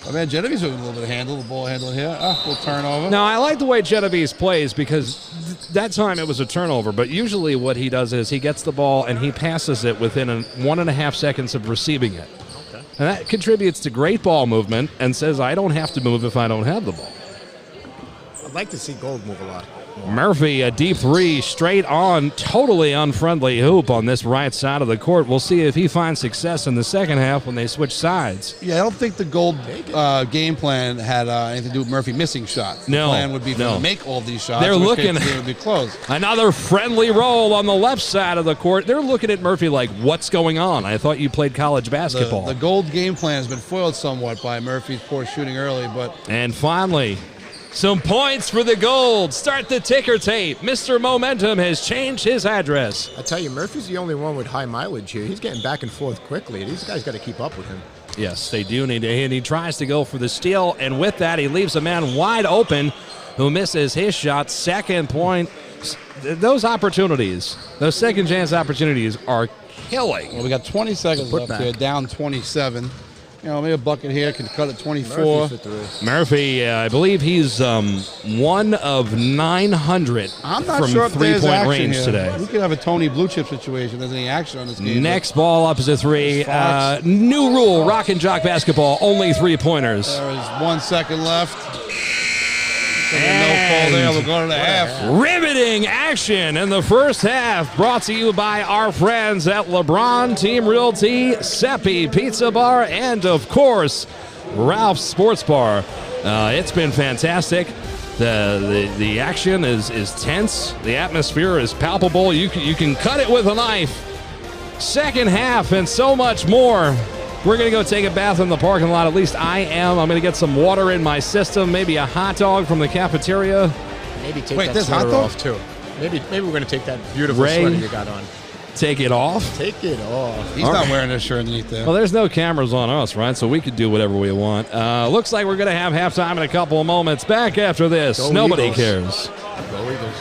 Oh, man, Genovese doing a little bit of ball handling here. Little turnover. Now, I like the way Genovese plays because that time it was a turnover, but usually what he does is he gets the ball and he passes it within 1.5 seconds of receiving it. Okay. And that contributes to great ball movement and says, I don't have to move if I don't have the ball. I'd like to see Gold move a lot. Murphy, a deep three, straight on, totally unfriendly hoop on this right side of the court. We'll see if he finds success in the second half when they switch sides. Yeah, I don't think the Gold game plan had anything to do with Murphy missing shots. The plan would be to make all these shots. They're looking. The game would be close. Another friendly roll on the left side of the court. They're looking at Murphy like, what's going on? I thought you played college basketball. The Gold game plan has been foiled somewhat by Murphy's poor shooting early, but and finally, some points for the Gold. Start the ticker tape. Mr. Momentum has changed his address. I tell you, Murphy's the only one with high mileage here. He's getting back and forth quickly. These guys got to keep up with him. Yes, they do need to. And he tries to go for the steal, and with that, he leaves a man wide open who misses his shot. Second point. Those opportunities, those second chance opportunities are killing. Well, we got 20 seconds left here, down 27. Maybe a bucket here can cut it 24. Murphy, I believe he's 1 of 900 I'm not from sure if there's three-point action range here. today. We could have a Tony Blue Chip situation. There's any action on this game. Next ball up is a three. New rule, rock and jock basketball, only three-pointers. There is 1 second left. And no call there. We'll go to the half. Riveting action in the first half, brought to you by our friends at Lebron, Team Realty, Seppi Pizza Bar, and, of course, Ralph's Sports Bar. It's been fantastic. The action is tense. The atmosphere is palpable. You can cut it with a knife. Second half and so much more. We're going to go take a bath in the parking lot. At least I am. I'm going to get some water in my system, maybe a hot dog from the cafeteria. Maybe take that sweater off, too. Maybe we're going to take that beautiful sweater you got on. Take it off? Take it off. He's not wearing this shirt underneath there. Well, there's no cameras on us, right? So we could do whatever we want. Looks like we're going to have halftime in a couple of moments. Back after this. Go Nobody Eagles. cares. Go Eagles.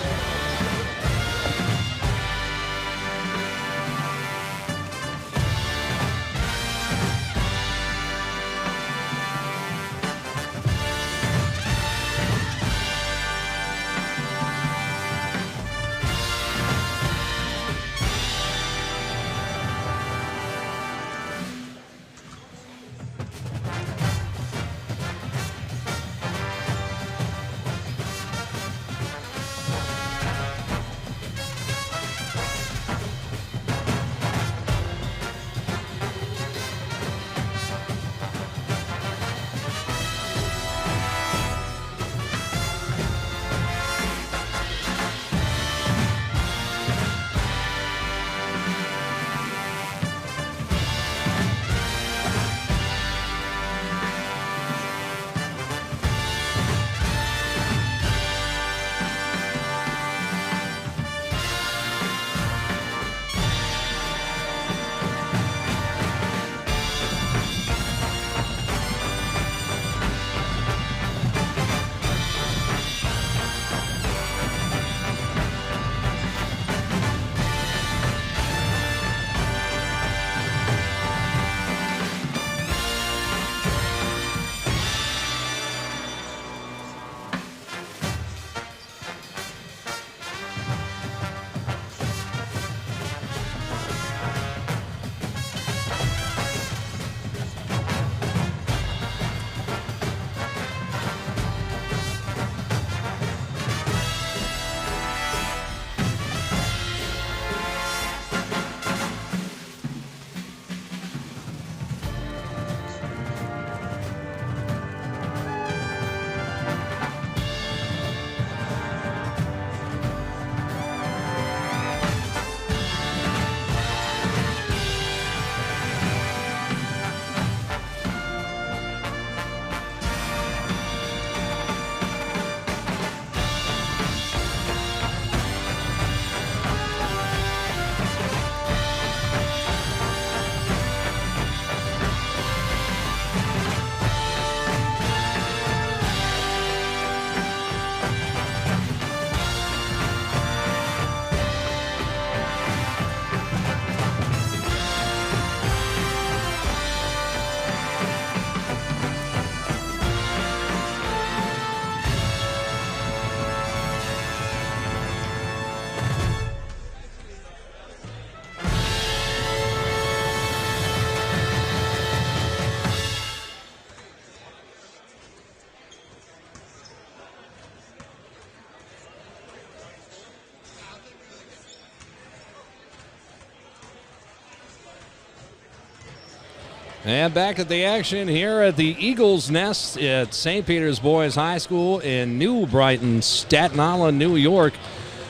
And back at the action here at the Eagles Nest at St. Peter's Boys High School in New Brighton, Staten Island, New York.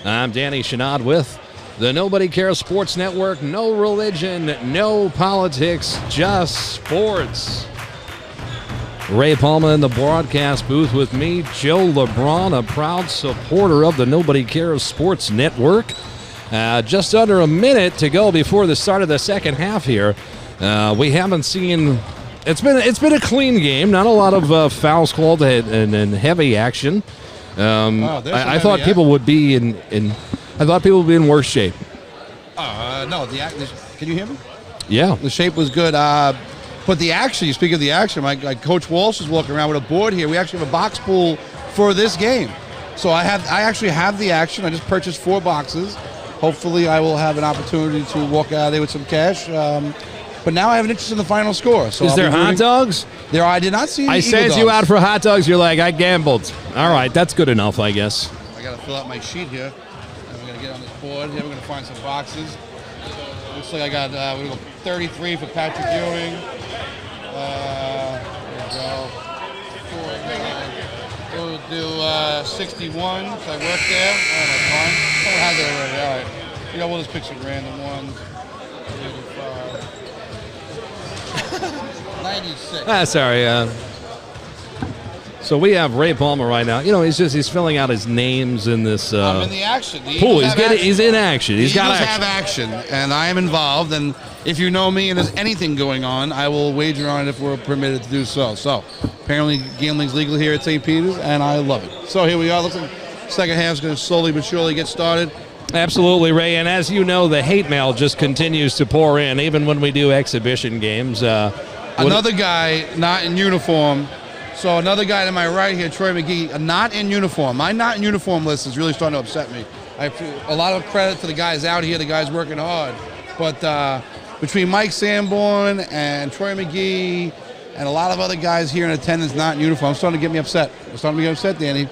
I'm Danny Chanod with the Nobody Cares Sports Network. No religion, no politics, just sports. Ray Palma in the broadcast booth with me, Joe Lebron, a proud supporter of the Nobody Cares Sports Network. Just under a minute to go before the start of the second half here. We haven't seen. It's been a clean game. Not a lot of fouls called and heavy action. I thought people would be I thought people would be in worse shape. No, can you hear me? Yeah, the shape was good. But the action. You speak of the action. My Coach Walsh is walking around with a board here. We actually have a box pool for this game. So I actually have the action. I just purchased 4 boxes. Hopefully, I will have an opportunity to walk out of there with some cash. But now I have an interest in the final score. So is there hot dogs? I did not see any I Eagle sent dogs. you out for hot dogs. You're like, I gambled. All right, that's good enough, I guess. I got to fill out my sheet here. And we're going to get on this board. Here we're going to find some boxes. Looks like I got we're going to go 33 for Patrick Ewing. There we go. We'll do 61 because I work there. Oh, that's fine. Oh, I had that already. All right. You know, we'll just pick some random ones. 96. Sorry. So we have Ray Palma right now. You know, he's filling out his names in this I'm in the action. pool. He's in action. He's got action. have action, and I am involved. And if you know me and there's anything going on, I will wager on it if we're permitted to do so. So apparently gambling's legal here at St. Peter's, and I love it. So here we are. Looks like second half's going to slowly but surely get started. Absolutely, Ray. And as you know, the hate mail just continues to pour in, even when we do exhibition games. Another guy not in uniform. So another guy to my right here, Troy McGee, not in uniform. My not in uniform list is really starting to upset me. A lot of credit to the guys out here, the guys working hard. But between Mike Sanborn and Troy McGee and a lot of other guys here in attendance not in uniform, it's starting to get me upset. It's starting to get upset, Danny.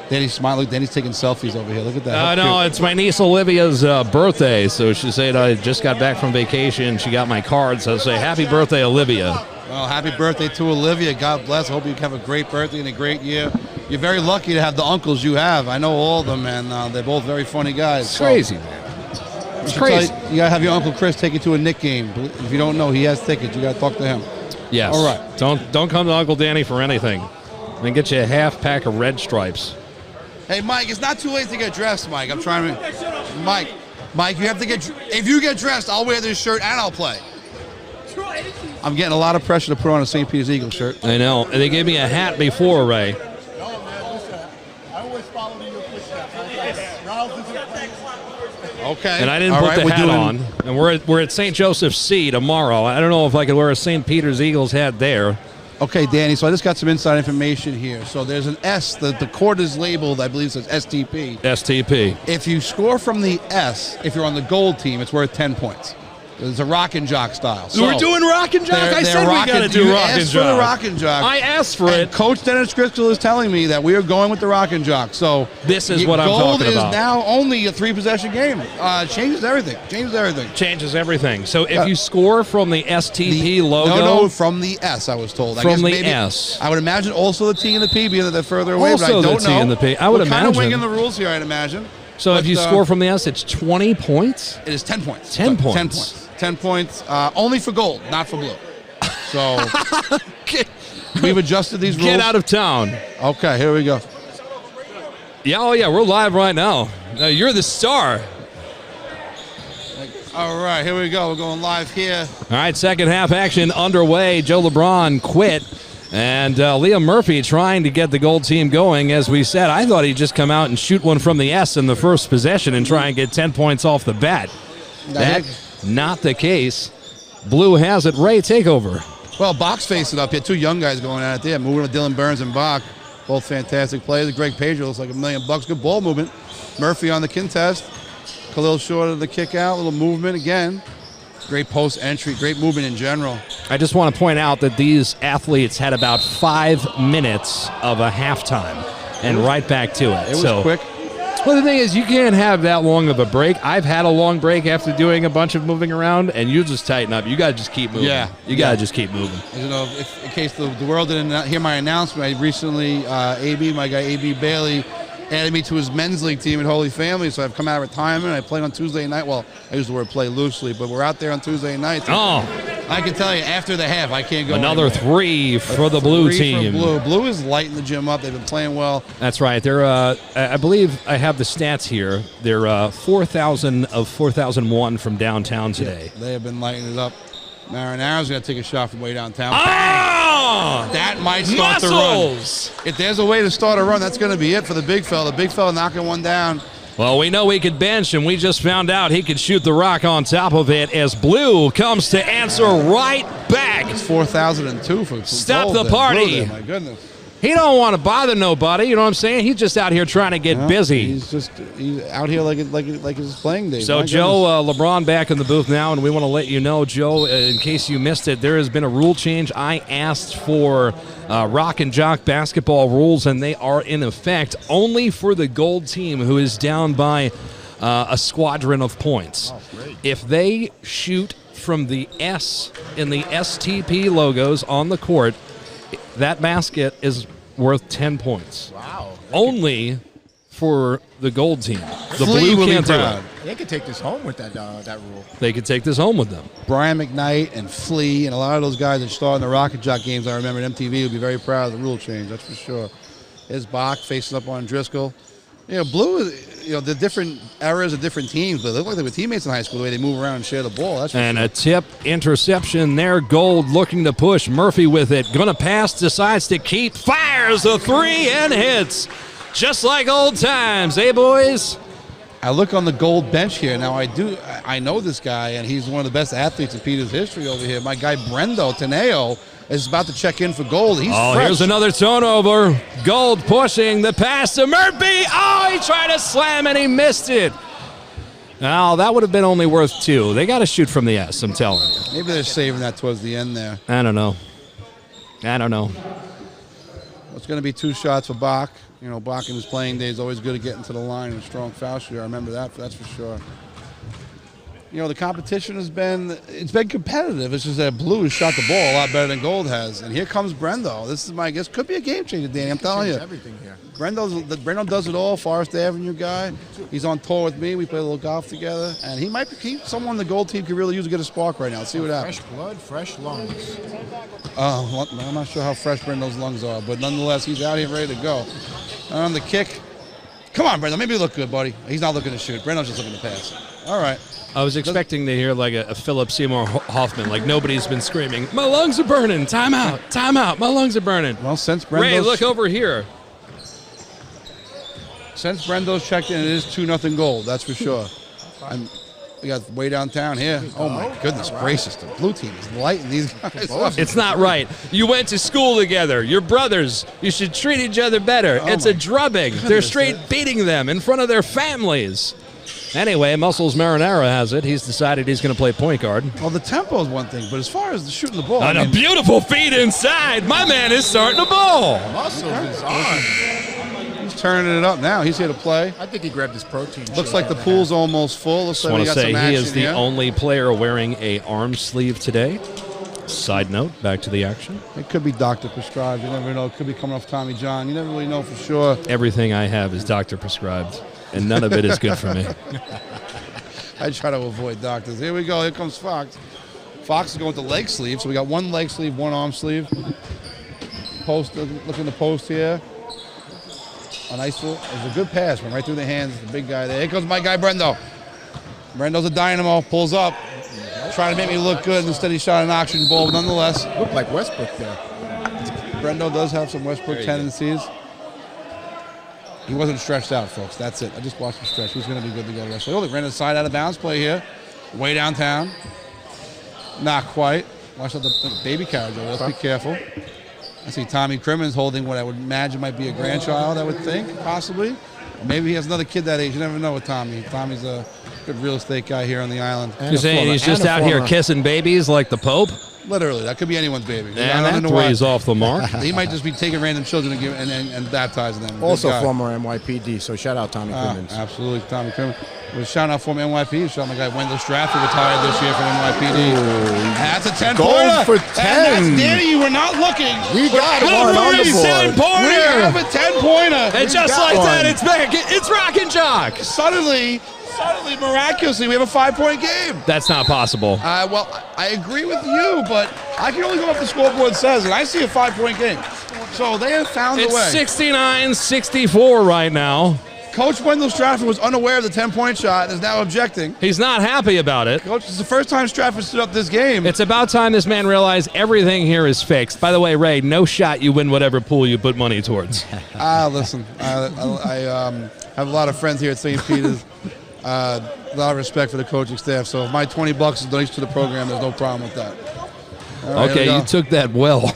Danny's smiling. Danny's taking selfies over here. Look at that. No, it's my niece Olivia's birthday. So she said I just got back from vacation. She got my card. So I say, happy birthday, Olivia. Well, happy birthday to Olivia. God bless. I hope you have a great birthday and a great year. You're very lucky to have the uncles you have. I know all of them, and they're both very funny guys. It's crazy, man. It's crazy. You got to have your Uncle Chris take you to a Knick game. If you don't know, he has tickets. You got to talk to him. Yes. All right. Don't come to Uncle Danny for anything. And get you a half pack of Red Stripes. Hey, Mike, it's not too late to get dressed, Mike. I'm trying to... Mike, you have to get... If you get dressed, I'll wear this shirt and I'll play. I'm getting a lot of pressure to put on a St. Peter's Eagles shirt. I know. And they gave me a hat before, Ray. No, man, listen. I always follow in your footsteps. Okay. And I didn't put the hat on. And we're at St. Joseph's C tomorrow. I don't know if I could wear a St. Peter's Eagles hat there. Okay, Danny, so I just got some inside information here. So there's an S, the court is labeled, I believe it says STP. STP. If you score from the S, if you're on the gold team, it's worth 10 points. It's a rock and jock style. So we're doing rock and jock? I said we got to do rock and jock. For the rock and jock. I asked for it. Coach Dennis Driscoll is telling me that we are going with the rock and jock. So this is what I'm talking about. Gold is now only a 3-possession game. Changes everything. Changes everything. So if you score from the STP logo. No, from the S, I was told. From the S. I would imagine also the T and the P, being that they're further away, but I don't know. Also the T and the P. I would imagine. We're kind of winging the rules here, I'd imagine. So if you score from the S, it's 20 points? It is 10 points. 10 points. 10 points, only for gold, not for blue. So we've adjusted these rules. Get out of town. Okay, here we go. Yeah, we're live right now. You're the star. All right, here we go. We're going live here. All right, second half action underway. Joe Lebron quit. And Liam Murphy trying to get the gold team going. As we said, I thought he'd just come out and shoot one from the S in the first possession and try and get 10 points off the bat. That's not the case. Blue has it. Ray, take over. Well, Bach's facing up here. 2 young guys going at it there. Moving with Dylan Burns and Bach. Both fantastic players. Greg Pedro looks like $1 million. Good ball movement. Murphy on the contest. Khalil short of the kick out. Little movement again. Great post entry. Great movement in general. I just want to point out that these athletes had about 5 minutes of a halftime and right back to it. It was quick. Well, the thing is, you can't have that long of a break. I've had a long break after doing a bunch of moving around, and you just tighten up. You got to just keep moving. Yeah. You got to just keep moving. You know, if, in case the world didn't hear my announcement, I recently, my guy A.B. Bailey, added me to his men's league team at Holy Family, so I've come out of retirement. I play on Tuesday night. Well, I use the word play loosely, but we're out there on Tuesday nights. Oh. I can tell you, after the half, I can't go Another anywhere. 3 for the blue team. Blue is lighting the gym up. They've been playing well. That's right. They're, I believe I have the stats here. They're 4,000 of 4,001 from downtown today. Yeah, they have been lighting it up. Marinara's going to take a shot from way downtown. Oh! That might start the run. If there's a way to start a run, that's going to be it for the big fella. The big fella knocking one down. Well, we know he could bench, and we just found out he could shoot the rock on top of it as Blue comes to answer right back. It's 4,002 for Stop gold the there. party. My goodness. He don't want to bother nobody, you know what I'm saying? He's just out here trying to get busy. He's out here like his playing days. So, Joe, LeBron back in the booth now, and we want to let you know, Joe, in case you missed it, there has been a rule change. I asked for rock and jock basketball rules, and they are in effect only for the gold team who is down by a squadron of points. Oh, great. If they shoot from the S in the STP logos on the court, that basket is worth 10 points. Wow. Only for the gold team. The Flea blue will be can't do proud. it. They could take this home with that rule. They could take this home with them. Brian McKnight and Flea and a lot of those guys that started in the Rocket Jock games, I remember at MTV, would be very proud of the rule change, that's for sure. There's Bach facing up on Driscoll. You know, Blue is, the different eras of different teams, but they look like they were teammates in high school, the way they move around and share the ball. That's And a tip interception there. Gold looking to push. Murphy with it. Gonna pass, decides to keep. Fires a 3 and hits. Just like old times, eh, boys? I look on the gold bench here. Now, I know this guy, and he's one of the best athletes in Peter's history over here. My guy, Brendo Teneo, is about to check in for gold. He's fresh. Here's another turnover. Gold pushing the pass to Murphy. Oh, he tried to slam and he missed it. Now, that would have been only worth 2. They got to shoot from the S, I'm telling you. Maybe they're saving that towards the end there. I don't know. It's going to be 2 shots for Bach. You know, Bach in his playing days always good at getting to the line and a strong foul shooter. I remember that, that's for sure. You know, the competition it's been competitive. It's just that Blue has shot the ball a lot better than Gold has. And here comes Brendo. This is my guess. Could be a game changer, Danny. I'm telling you. Everything here. Brendo does it all. Forest Avenue guy. He's on tour with me. We play a little golf together. And he might be someone the Gold team could really use to get a spark right now. Let's see what happens. Fresh blood, fresh lungs. I'm not sure how fresh Brendo's lungs are, but nonetheless, he's out here ready to go. On the kick. Come on, Brendo. Maybe look good, buddy. He's not looking to shoot. Brendo's just looking to pass. All right. I was expecting to hear like a Philip Seymour Hoffman, like nobody's been screaming, "My lungs are burning, time out, my lungs are burning." Well, since Brendo's... Ray, look over here. Since Brendo's checked in, it is 2-0 Gold, that's for sure. We got way downtown here. Oh, my goodness gracious. The blue team is lighting these guys up. It's not right. You went to school together. You're brothers. You should treat each other better. It's a drubbing. They're straight beating them in front of their families. Anyway, Muscles Marinara has it. He's decided he's going to play point guard. Well, the tempo is one thing, but as far as the shooting the ball... And a beautiful feed inside. My man is starting to ball. Muscles is on. He's turning it up now. He's here to play. I think he grabbed his protein. Looks like the pool's almost full. Looks like we got some action he is the here. only player wearing a arm sleeve today. Side note, back to the action. It could be doctor prescribed. You never know. It could be coming off Tommy John. You never really know for sure. Everything I have is doctor prescribed, and none of it is good for me. I try to avoid doctors. Here we go. Here comes Fox. Fox is going with the leg sleeve. So we got 1 leg sleeve, 1 arm sleeve. Post, look in the post here. A nice little, it was a good pass. Went right through the hands of the big guy there. Here comes my guy, Brendo. Brendo's a dynamo. Pulls up. Trying to make me look good. Instead, he shot an auction ball, but nonetheless. Looked like Westbrook there. Brendo does have some Westbrook tendencies. He wasn't stretched out, folks. That's it. I just watched him stretch. He's going to be good to go the rest of the way. Oh, they ran inside out of bounds play here. Way downtown. Not quite. Watch out the baby carriage over. Let's be careful. I see Tommy Crimmins holding what I would imagine might be a grandchild, I would think, possibly. Or maybe he has another kid that age. You never know with Tommy. Tommy's a good real estate guy here on the island. You're saying he's just out here kissing babies like the Pope? Literally, that could be anyone's baby. And I that don't know three why. is off the mark. He might just be taking random children and baptizing them. Also former NYPD, so shout out Tommy Crimmins. Absolutely, Tommy Crimmins. We're shouting out former NYPD. Shouting out my guy Wendell Straff, who retired this year from NYPD. That's a 10-pointer. Gold for 10. And that's Danny. You were not looking. We got one on the board. 10-pointer. We have a 10-pointer. And just like that, it's back. It's Rock and Jock. Suddenly, miraculously, we have a 5-point game. That's not possible. Well, I agree with you, but I can only go off the scoreboard says, and I see a 5-point game. So they have found a way. It's 69-64 right now. Coach Wendell Stratford was unaware of the 10-point shot and is now objecting. He's not happy about it. Coach, it's the first time Stratford stood up this game. It's about time this man realized everything here is fixed. By the way, Ray, no shot you win whatever pool you put money towards. Listen, I have a lot of friends here at St. Peter's. A lot of respect for the coaching staff. So if my $20 is donation to the program, there's no problem with that. All right, okay, you took that well.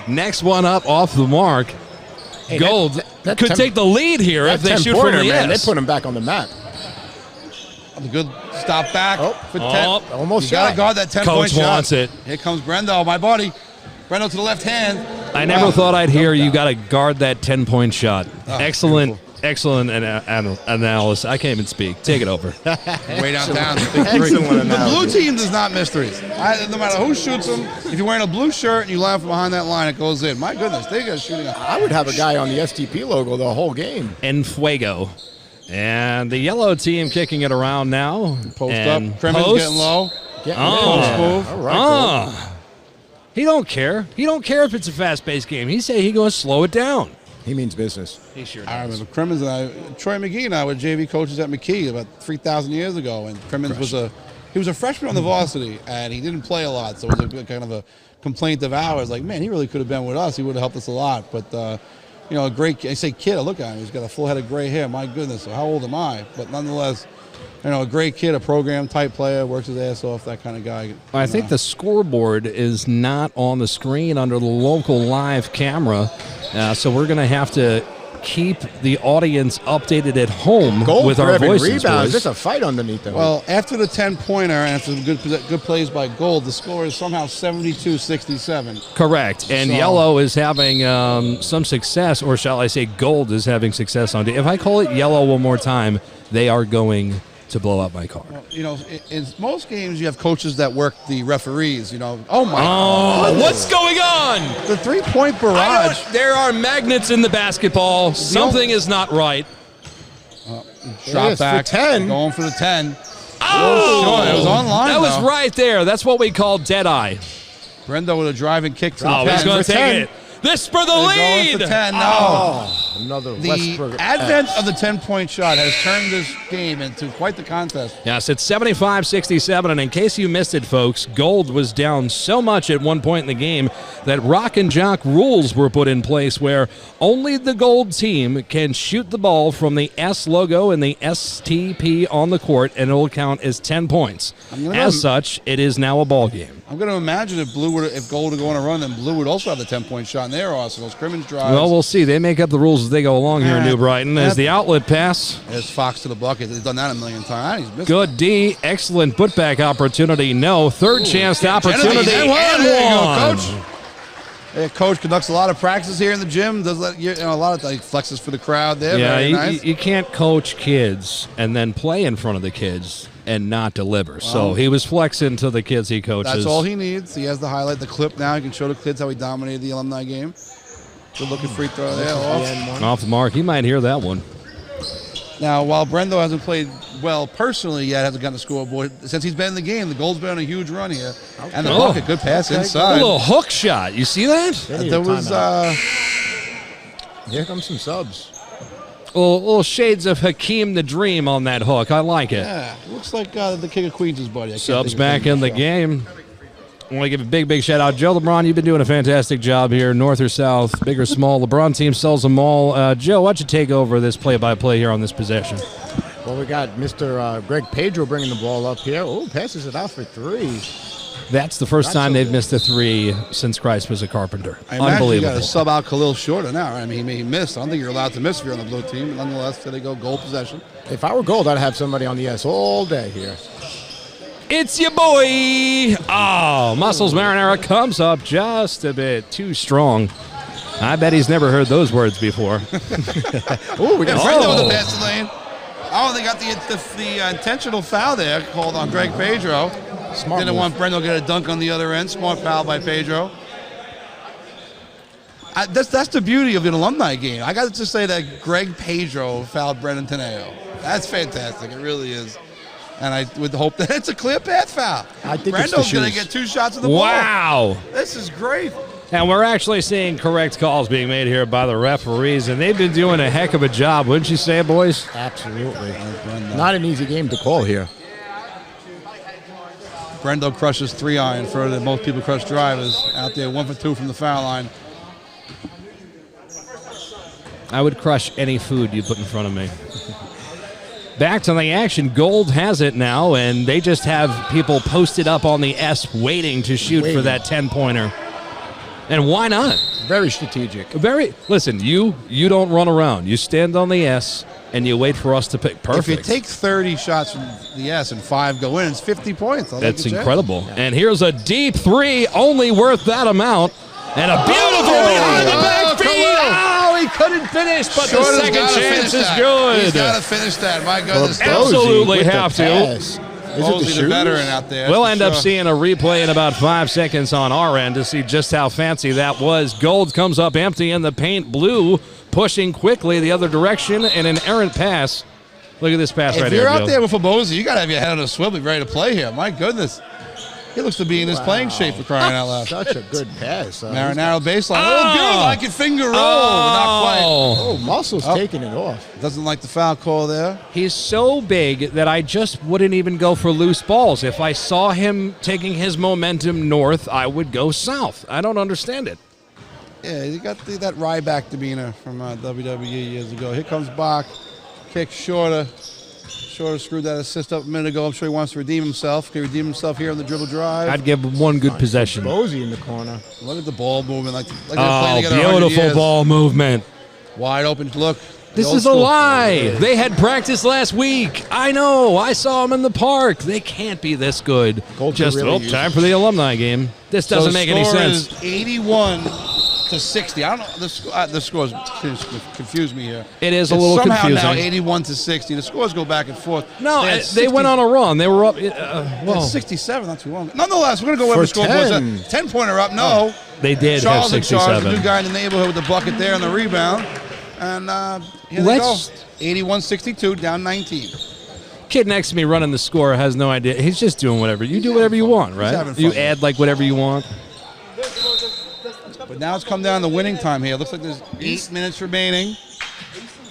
Next one up off the mark. Hey, Gold that could take the lead here if they shoot from the man, S. they put him back on the map. A good stop back for 10. Almost You got to shot. guard that 10-point Coach shot. wants it. Here comes Brendo, my buddy. Brendo to the left hand. I never thought I'd hear you got to guard that 10-point shot. Excellent analysis. I can't even speak. Take it over. Way downtown. Excellent The blue analogy. team does not miss threes. No matter who shoots them, if you're wearing a blue shirt and you line from behind that line, it goes in. My goodness, they got shooting. I would have a guy on the STP logo the whole game. En Fuego. And the yellow team kicking it around now. Post And up. Kremen's post. getting low. Oh. Move. All right, Gold. He don't care. He don't care if it's a fast-paced game. He say he going to slow it down. He means business. He sure I does. remember Kremen's and Troy McGee and I were JV coaches at McKee about 3,000 years ago, and Kremen's was a freshman on the varsity, and he didn't play a lot, so it was a kind of a complaint of ours. Like, man, he really could have been with us. He would have helped us a lot. But a great. I say kid. I look at him. He's got a full head of gray hair. My goodness. So how old am I? But nonetheless, a great kid, a program type player, works his ass off. That kind of guy. I think the scoreboard is not on the screen under the local live camera, so we're going to have to keep the audience updated at home Gold with our grabbing voices. rebounds. boys. There's a fight underneath there. Well, after the 10-pointer and after good plays by Gold, the score is somehow 72-67. Correct. And So- yellow is having some success, or shall I say gold is having success on it. If I call it yellow one more time, they are going to blow up my car. In most games, you have coaches that work the referees. Oh my! What's going on? The 3-point barrage. There are magnets in the basketball. Something is not right. Shot Yes, back. for 10. Going for the 10. Oh! It was online. That was though. right there. That's what we call dead eye. Brendo with a driving kick to Oh, the he's 10. going to for take 10. it. This for the They're lead. Going for 10. No. Another The Westbrook. advent of the 10-point shot has turned this game into quite the contest. Yes, it's 75-67, and in case you missed it, folks, Gold was down so much at one point in the game that Rock and Jock rules were put in place where only the Gold team can shoot the ball from the S logo and the STP on the court, and it will count as 10 points. As such, it is now a ball game. I'm going to imagine if Gold would go on a run, then Blue would also have the 10-point shot in their arsenals. Crimmins drives. Well, we'll see. They make up the rules as they go along here in New Brighton. As the outlet pass, There's Fox to the bucket. He's done that a million times. He's missed good D, excellent putback opportunity. No, third chance opportunity, There and you go, one. Coach. Yeah, Coach conducts a lot of practices here in the gym. Does a lot of flexes for the crowd there. Yeah, Very nice. you can't coach kids and then play in front of the kids and not deliver. So he was flexing to the kids he coaches. That's all he needs. He has to highlight the clip now. He can show the kids how he dominated the alumni game. Good looking free throw there. Off the mark. He might hear that one. Now, while Brendo hasn't played well personally yet, hasn't gotten a scoreboard, since he's been in the game, the Gold's been on a huge run here. And the bucket, good pass A inside. little hook shot. You see that? There was Here comes some subs. Little shades of Hakeem the Dream on that hook. I like it. looks like the King of Queens is buddy. I can't Subs think of back his in the name. game. I want to give a big shout out. Joe LeBron, you've been doing a fantastic job here, north or south, big or small. LeBron team sells them all. Joe, why don't you take over this play-by-play here on this possession? Well, we got Mr. Greg Pedro bringing the ball up here. Oh, passes it out for three. That's the first Not time so they've good. missed a three since Christ was a carpenter. I imagine you got Unbelievable. to sub out Khalil Shorter now. I mean, he missed. I don't think you're allowed to miss if you're on the blue team. Nonetheless, there they go, goal possession. If I were Gold, I'd have somebody on the S all day here. It's your boy. Oh, Muscles Marinara comes up just a bit too strong. I bet he's never heard those words before. Oh, we got Brendo with the pass lane. Oh, they got the intentional foul there called on Greg Pedro. Smart Didn't move. want Brendo to get a dunk on the other end. Smart foul by Pedro. That's the beauty of an alumni game. I got to say that Greg Pedro fouled Brendan Teneo. That's fantastic. It really is. And I would hope that it's a clear path foul. I think it's the Brendo's going to shoes. get 2 shots of the ball. Wow. This is great. And we're actually seeing correct calls being made here by the referees, and they've been doing a heck of a job, wouldn't you say, boys? Absolutely. Not an easy game to call here. Brendo crushes 3-iron further than most people crush drivers. Out there, 1 for 2 from the foul line. I would crush any food you put in front of me. Back to the action. Gold has it now, and they just have people posted up on the S waiting to shoot for that 10-pointer. And why not? Very strategic. Listen, you don't run around. You stand on the S, and you wait for us to pick. Perfect. If you take 30 shots from the S and 5 go in, it's 50 points. That's incredible. Yeah. And here's a deep 3, only worth that amount. And a beautiful behind the back feed. Oh, he couldn't finish, but the second chance is good. He's got to finish that. My goodness. Absolutely have to. Is it the veteran out there? We'll end up seeing a replay in about 5 seconds on our end to see just how fancy that was. Gold comes up empty in the paint. Blue pushing quickly the other direction and an errant pass. Look at this pass right here, If you're out Joe. there with Fabosi, you got to have your head on a swivel, ready to play here. My goodness. He looks to be in his playing shape for crying out loud. Such a good pass. Marinaro baseline. Oh, good. Like a finger roll. Not quite. Oh, Muscle's taking it off. Doesn't like the foul call there. He's so big that I just wouldn't even go for loose balls. If I saw him taking his momentum north, I would go south. I don't understand it. Yeah, you got that Ryback demeanor from WWE years ago. Here comes Bach. Kick shorter. Shorter screwed that assist up a minute ago. I'm sure he wants to redeem himself. Can he redeem himself here on the dribble drive? I'd give him one good possession. Bozy in the corner. Look at the ball movement. Like they're Oh, playing together 100 beautiful years. ball movement. Wide open look. This is a lie. They had practice last week. I know. I saw them in the park. They can't be this good. Gold Just really time for the alumni game. This doesn't make any sense. Is 81-60. I don't know. The scores confuse me here. It is a little somehow confusing. Now 81-60. The scores go back and forth. No, they went on a run. They were up. Well, 67, not too long. Nonetheless, we're going to go where the score was. 10-pointer up. No. They did Charles have in charge. 67. The new guy in the neighborhood with the bucket there and the rebound. And here they go. 81-62, down 19. Kid next to me running the score has no idea. He's just doing whatever. You do whatever you want, right? having fun. You add like whatever you want. But now it's come down to winning time here. Looks like there's 8 minutes remaining.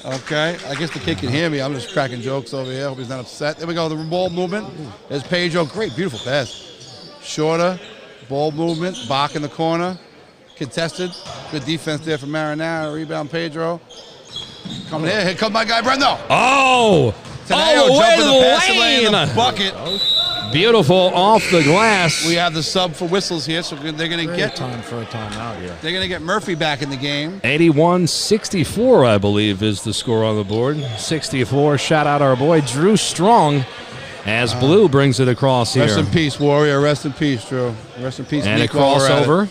Okay. I guess the kid can hear me. I'm just cracking jokes over here. Hope he's not upset. There we go. The ball movement. There's Pedro. Great, beautiful pass. Shorter. Ball movement. Bach in the corner. Contested. Good defense there from Marinaro. Rebound Pedro. Coming here. Here comes my guy Brendo. Oh! Teneo the way jumping to the pass the lane in the lane. bucket. Beautiful off the glass. We have the sub for whistles here, so they're going to get time for a timeout here. They're going to get Murphy back in the game. 81-64, I believe, is the score on the board. 64. Shout out our boy Drew Strong as Blue brings it across here. Rest in peace, Warrior. Rest in peace, Drew. Rest in peace. And Nick, a crossover.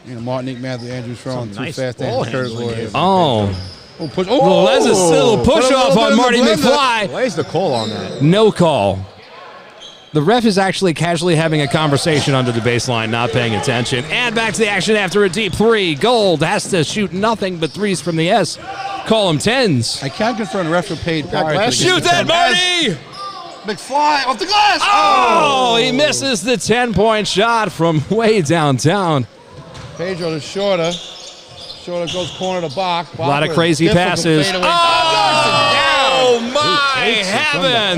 Martinique, Matthew Andrews throwing too nice fast. ball Curtis handling Warrior. Oh. Oh, push. Well, that's a little push Put a off little bit on in the Marty blender. McFly. Where's the call on that? No call. The ref is actually casually having a conversation under the baseline, not paying attention. And back to the action after a deep 3. Gold has to shoot nothing but 3s from the S. Call him 10s. I can't confirm the ref were paid prior to the Shoot that, Marty! McFly off the glass. Oh, he misses the 10-point shot from way downtown. Pedro to Shorter. Shorter goes corner to Bach. A lot of crazy passes. Oh, my heaven.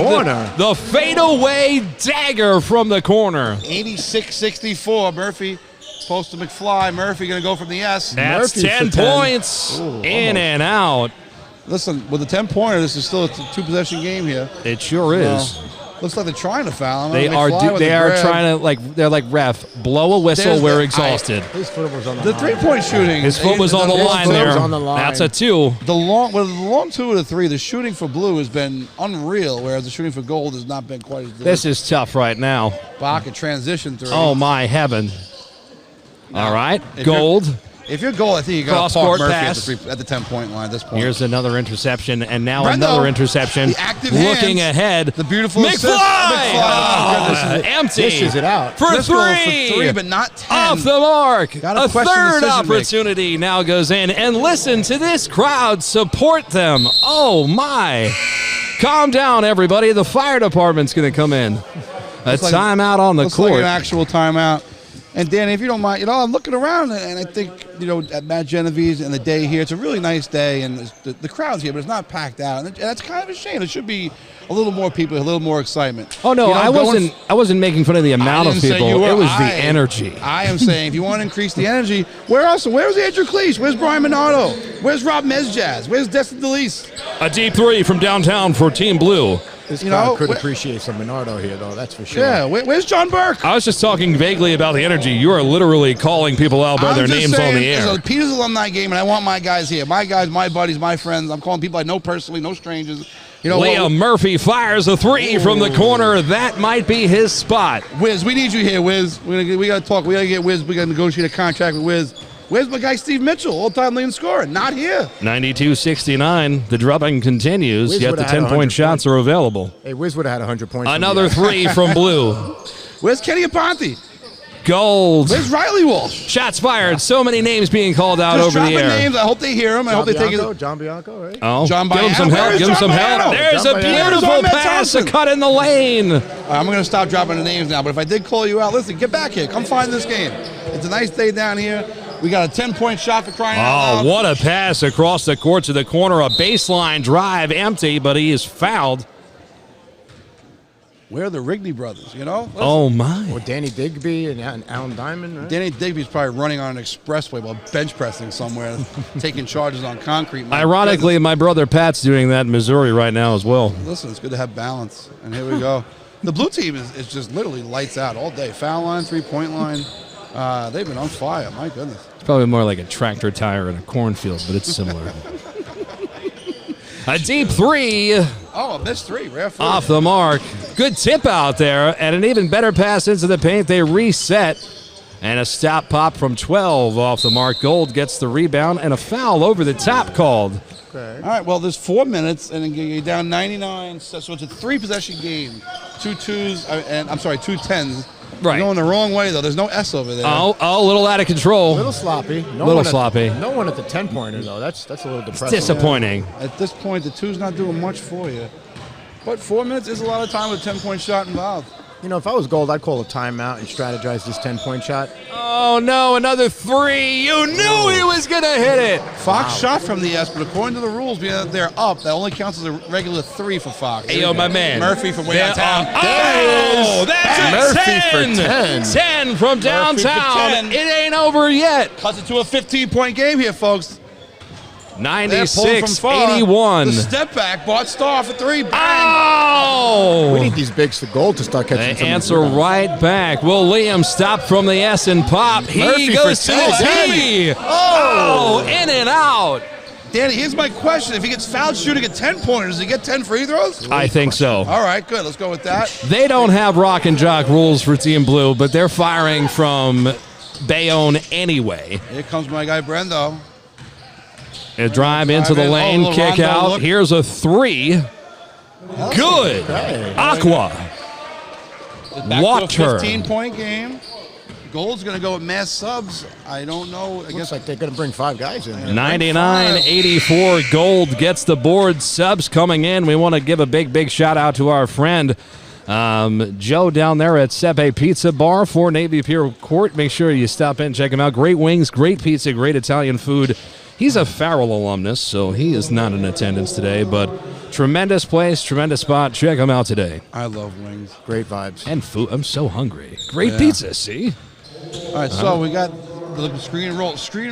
The fadeaway dagger from the corner. 86-64. Murphy post to McFly. Murphy going to go from the S. That's 10 points. In and out. Listen, with the 10-pointer, this is still a 2-possession game here. It sure is. Looks like they're trying to foul him. They are trying to, they're like, ref, blow a whistle, we're exhausted. His foot was on the The line. 3-point shooting. His foot was on the line there. Was on the line. That's a 2. The long 2 of the 3, the shooting for blue has been unreal, whereas the shooting for gold has not been quite as good. This is tough right now. Bach, a transition through. Oh, my heaven. Now, all right, gold. If you're gold, I think you got to Cross-court Murphy pass. at the 10-point line at this point. Here's another interception, and now Brendo, another interception. the active Looking hands, ahead. the beautiful McFly! assist. Empty. Dishes it out. For Driscoll 3. for 3, but not 10. Off the mark. Gotta A question third decision-making. opportunity now goes in. And listen to this crowd support them. Oh, my. Calm down, everybody. The fire department's going to come in. A timeout on the looks court. like an actual timeout. And Danny, if you don't mind, I'm looking around, and I think, at Matt Genevieve's and the day here, it's a really nice day, and the crowd's here, but it's not packed out, and that's kind of a shame. It should be a little more people, a little more excitement. Oh no, I wasn't making fun of the amount of people. It was the energy. I am saying, if you want to increase the energy, where's Andrew Cleese? Where's Brian Minardo? Where's Rob Mezjaz? Where's Destin DeLeese? A deep 3 from downtown for Team Blue. This crowd could appreciate some Minardo here, though. That's for sure. Yeah, where's John Burke? I was just talking vaguely about the energy. You are literally calling people out by their names on the air. It's a Peters alumni game, and I want my guys here. My guys, my buddies, my friends. I'm calling people I know personally, no strangers. Liam Murphy fires a 3 from the corner. That might be his spot. Wiz, we need you here, Wiz. We got to talk. We got to get Wiz. We got to negotiate a contract with Wiz. Where's my guy Steve Mitchell, all-time leading scorer? Not here. 92-69. The drubbing continues, Wiz yet the 10-point shots are available. Hey, Wiz would have had 100 points. Another 3 from Blue. Where's Kenny Aponte? Gold. Where's Riley Walsh? Shots fired. So many names being called out Just over the air. names. I hope they hear them. I hope they take it. John Bianco, right? Oh, John give him some Baiano. help. Give him some help. There's a beautiful pass, a cut in the lane. I'm going to stop dropping the names now, but if I did call you out, listen, get back here. Come find this game. It's a nice day down here. We got a 10-point shot for crying out loud. Oh, what a pass across the court to the corner. A baseline drive, empty, but he is fouled. Where are the Rigney brothers, Listen, Oh, my. Or Danny Digby and Alan Diamond, right? Danny Digby's probably running on an expressway while bench pressing somewhere, taking charges on concrete. Ironically, my brother Pat's doing that in Missouri right now as well. Listen, it's good to have balance. And here we go. The blue team is just literally lights out all day. Foul line, 3-point line. They've been on fire. My goodness. It's probably more like a tractor tire in a cornfield, but it's similar. A deep 3. Oh, a missed 3. Rare foot. Off the mark. Good tip out there, and an even better pass into the paint. They reset, and a stop pop from 12 off the mark. Gold gets the rebound, and a foul over the top called. Okay. All right, well, there's 4 minutes, and you're down 99. So it's a 3-possession game. 2 twos, and I'm sorry, 2 10s. Right. You're going the wrong way, though. There's no S over there. Oh, a little out of control. A little sloppy. Sloppy. No one at the 10-pointer, though. That's a little depressing. Disappointing. At this point, the 2's not doing much for you. But 4 minutes is a lot of time with a 10-point shot involved. If I was Gold, I'd call a timeout and strategize this 10-point shot. Oh, no, another 3. You knew he was going to hit it. Fox shot from the S, but according to the rules, being they're up, that only counts as a regular 3 for Fox. Hey, yo, my man. Murphy from way downtown. Oh, that's a Murphy 10. for 10. 10 from downtown. 10. It ain't over yet. Cuts it to a 15-point game here, folks. They're pulling from far. 96-81. The step back, Bart Starr for 3. Bang. Oh! We need these bigs to Gold to start catching They some answer rebounds. right back. Will Liam stop from the S and pop? He Murphy goes for to the 10. T. Oh, in and out. Danny, here's my question. If he gets fouled shooting at 10-pointers, does he get 10 free throws? I think so. All right, good. Let's go with that. They don't have rock and jock rules for Team Blue, but they're firing from Bayonne anyway. Here comes my guy, Brendo. A drive into the lane, kick Rondo out. look. Here's a 3. Good. Okay. Aqua. Back Water. to a 15-point game. Gold's going to go with mass subs. I don't know. I Looks guess like they're going to bring 5 guys in. 99-84. Gold gets the board. Subs coming in. We want to give a big shout out to our friend Joe down there at Sepe Pizza Bar, 4 Navy Pier Court. Make sure you stop in and check him out. Great wings, great pizza, great Italian food. He's a Farrell alumnus, so he is not in attendance today, but tremendous place, tremendous spot. Check him out today. I love wings. Great vibes. And food. I'm so hungry. Great pizza, see? All right, so we got The screen and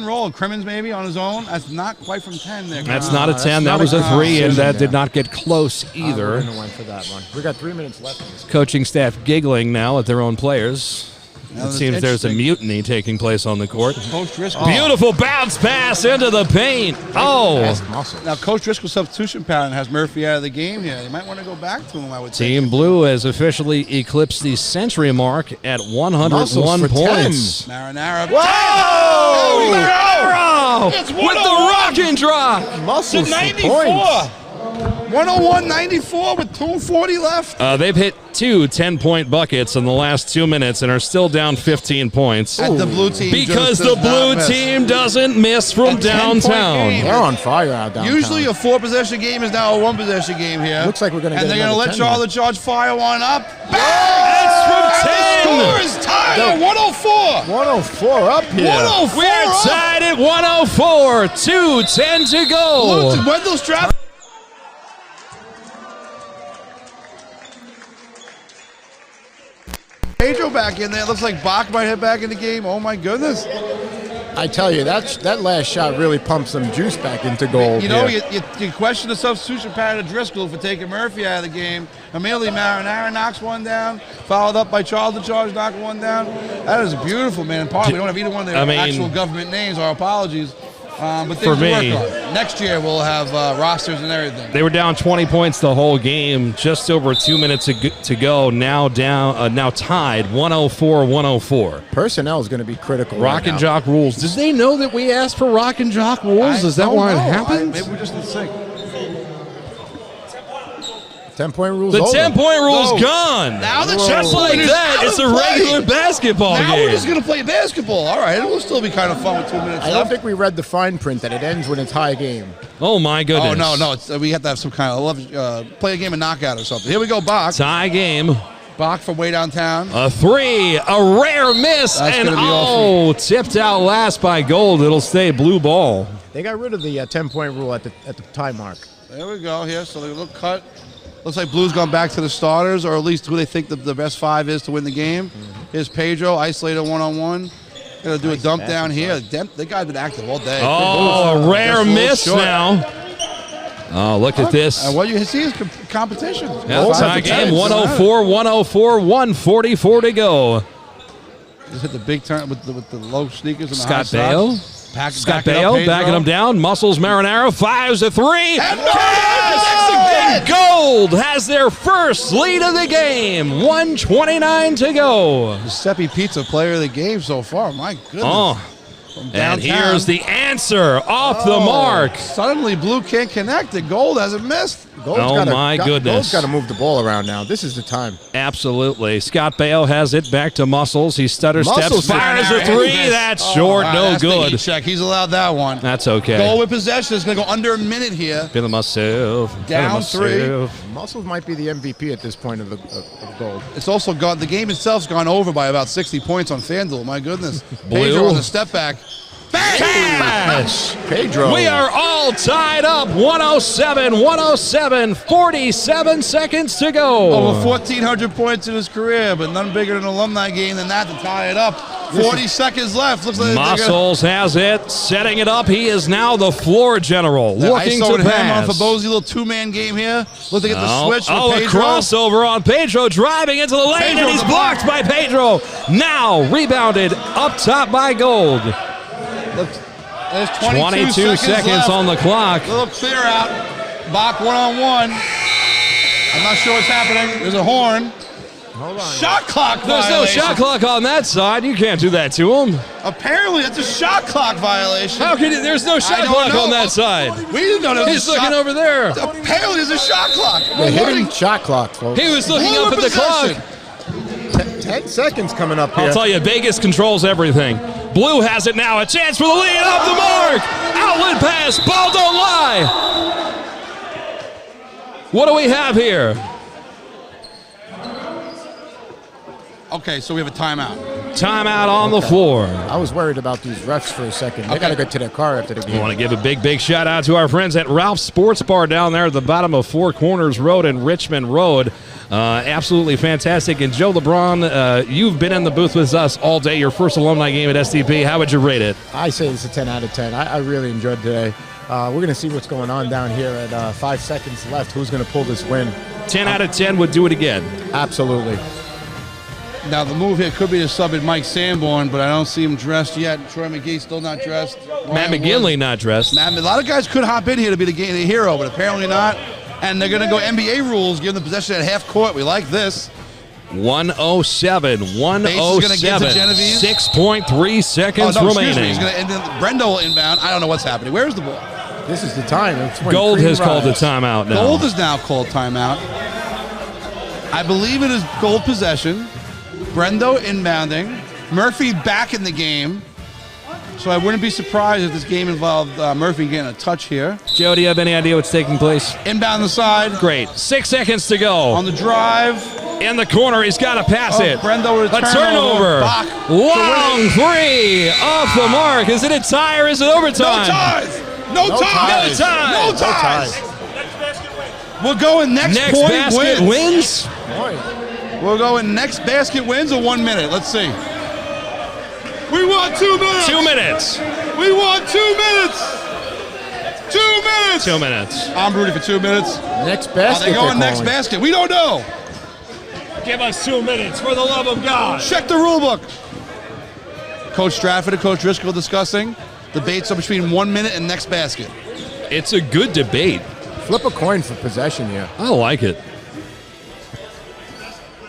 roll. Crimmins maybe on his own. That's not quite from 10 there. That's not a 10. That was a 3, and that did not get close either. I wouldn't have went for that one. We got 3 minutes left in this. Coaching staff giggling now at their own players. It seems there's a mutiny taking place on the court. Coach Driscoll. Beautiful bounce pass into the paint. Now Coach Driscoll's substitution pattern has Murphy out of the game here. You might want to go back to him, I would Team Blue has officially eclipsed the century mark at 101 points. Marinara. Whoa! Marinara It's with the rock and drop. Muscles to 94. for points. 101-94 with 2:40 left. They've hit 2 10-point buckets in the last 2 minutes and are still down 15 points. At the blue team because the blue team doesn't miss from downtown. They're on fire out downtown. Usually a 4-possession game is now a 1-possession game here. Looks like we're going to get And they're going to let Charlotte Charge fire one up. That's from 10. The score is tied at 104. 104 up here. 104 We're up. tied at 104. 2:10 to go. Wendell's trap. Pedro back in there. Looks like Bach might head back in the game. Oh my goodness! I tell you, that last shot really pumped some juice back into gold. You know, here. you question the substitution pattern of Driscoll for taking Murphy out of the game. Immediately Marinara knocks one down, followed up by Charles the Charge knocking one down. That is beautiful, man. Pardon, we don't have either one of their actual government names. Our apologies. But things For me, to work on. Next year we'll have rosters and everything. They were down 20 points the whole game, just over 2 minutes to go. Now tied 104-104. Personnel is going to be critical. Rock and Jock rules. Did they know that we asked for Rock and Jock rules? Is that why it happened? Maybe we're just in sync. 10-point rules. The over. 10-point rule's gone. Now the just like that, it's a regular basketball now game. We're just gonna play basketball. All right, it will still be kind of fun with 2 minutes I don't left. think we read the fine print that it ends when it's high game. Oh my goodness. Oh no, it's, we have to have some kind of play a game of knockout or something. Here we go, Bach. Tie game. Bach from way downtown. A 3, a rare miss, That's and gonna be tipped out last by Gold. It'll stay blue ball. They got rid of the 10-point rule at the tie mark. There we go. Here, so a little cut. Looks like Blue's gone back to the starters, or at least who they think the best 5 is to win the game. Here's Pedro, isolated one-on-one. Gonna do a dump down here. They guy's been active all day. Oh, a rare miss now. Oh, look at this. And what you see is competition. Tie game, 104, 144 to go. Just hit the big turn with the low sneakers and the Scott high Baio. socks. Scott Baio backing him down. Muscles Marinara fires a 3. And Gold has their first lead of the game. 1:29 to go. Giuseppe Pizza, player of the game so far. My goodness. Oh, From and downtown. here's the answer off the mark. Suddenly, Blue can't connect. And Gold hasn't missed. Oh, my goodness. Gold's got to move the ball around now. This is the time. Absolutely. Scott Baio has it back to Muscles. He stutter Muscles steps, fires a there. 3. That's short, no That's the good. heat check. He's allowed that one. That's okay. Goal with possession is going to go under a minute here. Feeling myself. Down 3. Muscles might be the MVP at this point of Gold. It's also gone. The game itself's gone over by about 60 points on FanDuel. My goodness. Blue. Pedro on the step back. Cash! Pedro. We are all tied up. 107, 47 seconds to go. Over 1,400 points in his career, but none bigger than an alumni game than that to tie it up. 40 seconds left. Looks like Muscles has it, setting it up. He is now the floor general, looking to him pass. on Fabozzi, little 2-man game here. Look to get the switch. Oh, with a Pedro. crossover on Pedro, driving into the lane, Pedro and he's the blocked by Pedro. Now rebounded up top by Gold. There's 22 seconds left. on the clock. A little clear out. Bach one-on-one. I'm not sure what's happening. There's a horn. Hold on. Shot clock There's violation. no shot clock on that side. You can't do that to him. Apparently, it's a shot clock violation. How can you? There's no shot don't clock know. on that side. We didn't know there was He's a looking shot. over there. Apparently, there's a shot clock. The hidden shot clock, folks. He was looking Blue up at the possession. clock. 10 seconds coming up here. I'll tell you, Vegas controls everything. Blue has it now. A chance for the lead. Off the mark. Outlet pass. Ball don't lie. What do we have here? Okay, so we have a timeout. Timeout on the floor. I was worried about these refs for a second. They got to get to their car after the game. I want to give a big shout out to our friends at Ralph's Sports Bar down there at the bottom of Four Corners Road and Richmond Road. Absolutely fantastic. And Joe LeBron, you've been in the booth with us all day. Your first alumni game at STP. How would you rate it? I say it's a 10 out of 10. I really enjoyed today. We're going to see what's going on down here at 5 seconds left. Who's going to pull this win? 10 out of 10 would do it again. Absolutely. Now, the move here could be to sub at Mike Sanborn, but I don't see him dressed yet. Troy McGee still not dressed. Matt McGinley not dressed. A lot of guys could hop in here to be the hero, but apparently not. And they're going to go NBA rules, give them the possession at half court. We like this. 107. Bates is going to get to Genevieve. 6.3 seconds remaining. He's going to Brendo will inbound. I don't know what's happening. Where's the ball? This is the time. Gold has called a timeout now. Gold has now called timeout. I believe it is Gold possession. Brendo inbounding. Murphy back in the game. So I wouldn't be surprised if this game involved Murphy getting a touch here. Joe, do you have any idea what's taking place? Inbound the side. Great. 6 seconds to go. On the drive. In the corner, he's got to pass it. Brendo with a turnover. Bach. Long three off the mark. Is it a tie or is it overtime? No ties. No ties. No ties. We're going next point basket wins. We're going next basket wins or 1 minute. Let's see. We want 2 minutes. 2 minutes. We want 2 minutes. 2 minutes. 2 minutes. I'm rooting for 2 minutes. Next basket. Are they going next basket? We don't know. Give us 2 minutes for the love of God. Check the rule book. Coach Stratford and Coach Driscoll discussing debates are between 1 minute and next basket. It's a good debate. Flip a coin for possession here. I like it.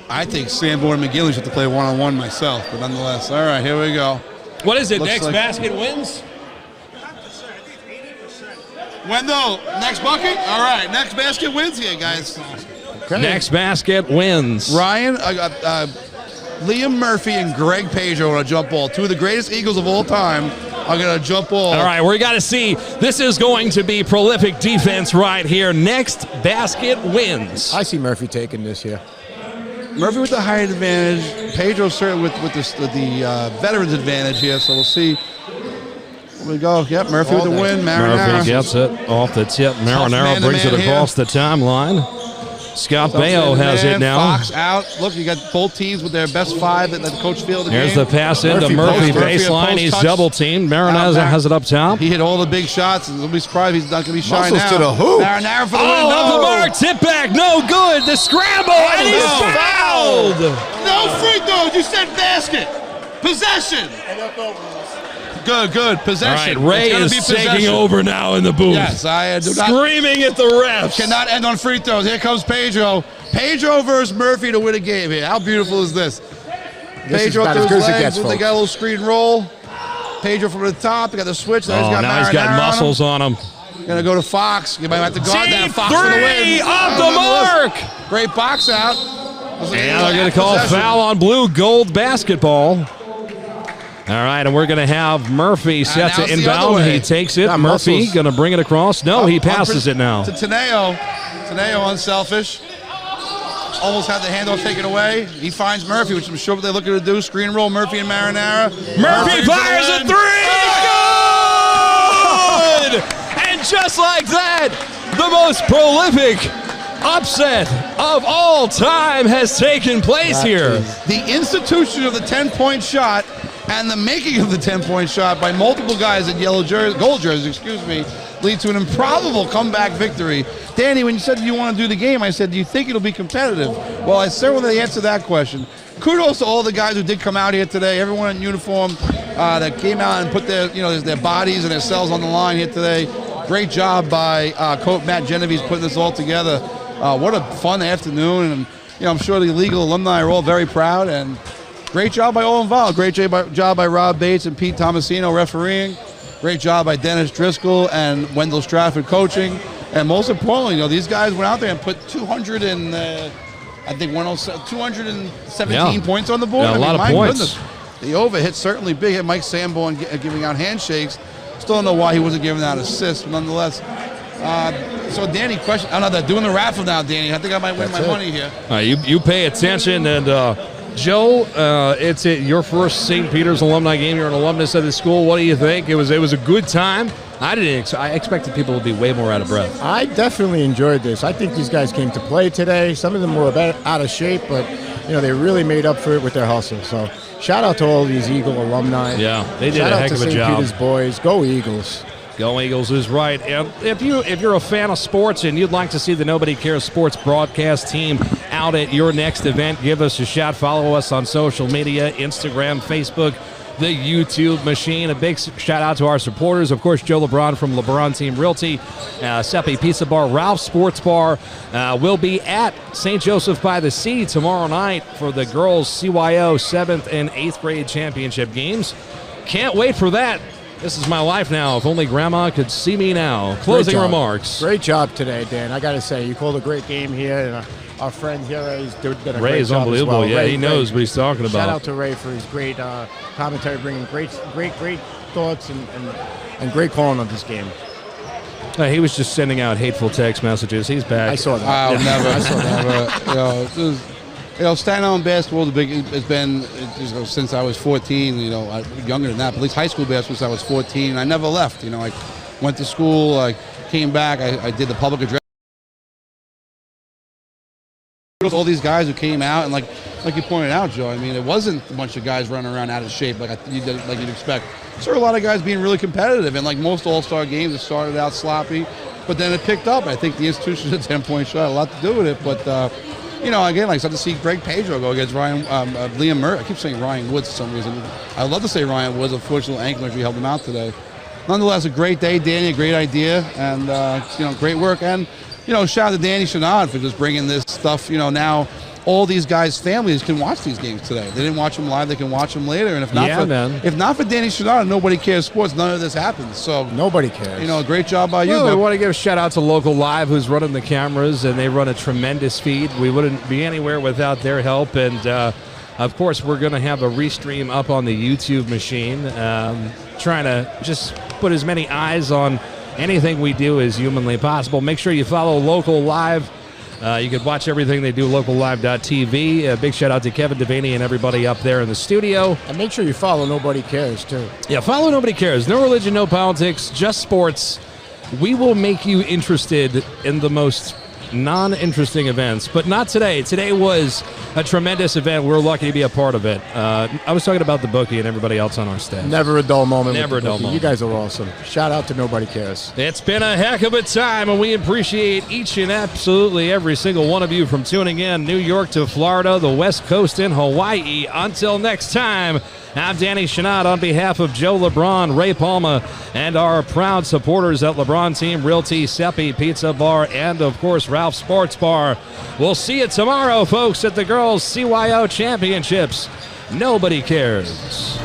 I think Sanborn and McGinley should have to play one-on-one myself, but nonetheless. All right, here we go. What is it? Next basket wins? Wendell, next bucket? All right, next basket wins here, guys. Okay. Next basket wins. Ryan, Liam Murphy and Greg Pedro on a jump ball. Two of the greatest Eagles of all time are going to jump ball. All right, we got to see. This is going to be prolific defense right here. Next basket wins. I see Murphy taking this here. Murphy with the height advantage. Pedro certainly with the veterans advantage here, so we'll see. Here we go. Yep, Murphy with the win. Marinara. Murphy gets it off the tip. Marinara brings it across the timeline. Scott Baio has it now. Fox out. Look, you got both teams with their best five that the coach fielded. Here's the pass into Murphy baseline. He's double teamed. Marinara has it up top. He hit all the big shots. Don't be surprised he's not going to be shy now. To the hoop. Marinara for the win. Off the mark. Tip back. No good. The scramble. And he's fouled. No free throws. You said basket. Possession. Good. Possession. All right, Ray is taking over now in the booth. Yes, I do not. Screaming at the refs. Cannot end on free throws. Here comes Pedro. Pedro versus Murphy to win a game here. How beautiful is this? Pedro through his legs. They got a little screen roll. Pedro from the top. They got the switch. Now he's got muscles on him. Going to go to Fox. You might have to guard that. Fox for the win. Off the mark. Great box out. And they're going to call foul on blue. Gold basketball. All right, and we're going to have Murphy set to inbound. He takes it. Murphy going to bring it across. No, he passes it now. To Teneo. Teneo unselfish. Almost had the handoff taken away. He finds Murphy, which I'm sure what they're looking to do. Screen roll, Murphy and Marinara. Murphy fires a three. Good! And just like that, the most prolific upset of all time has taken place here. The institution of the 10-point shot and the making of the 10-point shot by multiple guys in gold jerseys, lead to an improbable comeback victory. Danny, when you said you want to do the game, I said, do you think it'll be competitive? Well, I certainly answered that question. Kudos to all the guys who did come out here today, everyone in uniform that came out and put their bodies and their selves on the line here today. Great job by Coach Matt Genevieve putting this all together. What a fun afternoon, and I'm sure the legal alumni are all very proud, and great job by all involved. Great job by Rob Bates and Pete Tomasino refereeing. Great job by Dennis Driscoll and Wendell Stratford coaching. And most importantly, these guys went out there and put 217 points on the board. Yeah, a lot of points. Goodness. The over hit certainly big. Hit Mike Sanborn giving out handshakes. Still don't know why he wasn't giving out assists, but nonetheless. So, Danny, question. I know they're doing the raffle now, Danny. I think I might win my money here. You pay attention, and Joe, it's your first St. Peter's alumni game. You're an alumnus of the school. What do you think? It was a good time. I expected people to be way more out of breath. I definitely enjoyed this. I think these guys came to play today. Some of them were a bit out of shape, but they really made up for it with their hustle. So shout out to all these Eagle alumni. Yeah, they did a heck of a job. Shout out to St. Peter's boys. Go Eagles. Go Eagles is right. And if you're a fan of sports and you'd like to see the Nobody Cares Sports broadcast team out at your next event, give us a shout. Follow us on social media, Instagram, Facebook, the YouTube machine. A big shout out to our supporters. Of course, Joe Lebron from Lebron Team Realty, Seppi Pizza Bar, Ralph Sports Bar. Will be at St. Joseph by the Sea tomorrow night for the girls CYO 7th and 8th grade championship games. Can't wait for that. This is my life now. If only Grandma could see me now. Closing remarks. Great job today, Dan. I got to say, you called a great game here. And our friend here, Ray's done a great job. Ray is unbelievable. Well. Yeah, Ray, he knows what he's talking about. Shout out to Ray for his great commentary, bringing great thoughts and great calling of this game. He was just sending out hateful text messages. He's back. I saw that. Never. I saw never. Staten Island basketball has been since I was 14. Younger than that, but at least high school basketball since I was 14. I never left. I went to school. I came back. I did the public address. All these guys who came out, and like you pointed out, Joe. I mean, it wasn't a bunch of guys running around out of shape like you'd expect. There were a lot of guys being really competitive, and like most all-star games, it started out sloppy, but then it picked up. I think the institution at 10-point shot had a lot to do with it, but. Again, I started to see Greg Pedro go against Liam Murray. I keep saying Ryan Woods for some reason. I'd love to say Ryan Woods. Unfortunately, ankle injury held him out today. Nonetheless, a great day, Danny. A great idea, and great work. And shout out to Danny Chanod for just bringing this stuff. Now all these guys' families can watch these games today. They didn't watch them live; they can watch them later. And if not for Danny Chanod, Nobody Cares Sports, none of this happens. So nobody cares. Great job by you. We want to give a shout out to Local Live, who's running the cameras, and they run a tremendous feed. We wouldn't be anywhere without their help. And of course, we're going to have a restream up on the YouTube machine, trying to just put as many eyes on anything we do as humanly possible. Make sure you follow Local Live. You can watch everything they do, locallive.tv. A big shout out to Kevin Devaney and everybody up there in the studio. And make sure you follow Nobody Cares, too. Yeah, follow Nobody Cares. No religion, no politics, just sports. We will make you interested in the most non-interesting events, but not today. Today was a tremendous event. We're lucky to be a part of it. I was talking about the bookie and everybody else on our staff. Never a dull moment. Never a dull moment. You guys are awesome. Shout out to Nobody Cares. It's been a heck of a time, and we appreciate each and absolutely every single one of you from tuning in, New York to Florida, the West Coast, and Hawaii. Until next time, I'm Danny Chanod on behalf of Joe Lebron, Ray Palma, and our proud supporters at Lebron Team Realty, Seppi Pizza Bar, and, of course, Ralph Sports Bar. We'll see you tomorrow, folks, at the Girls CYO Championships. Nobody cares.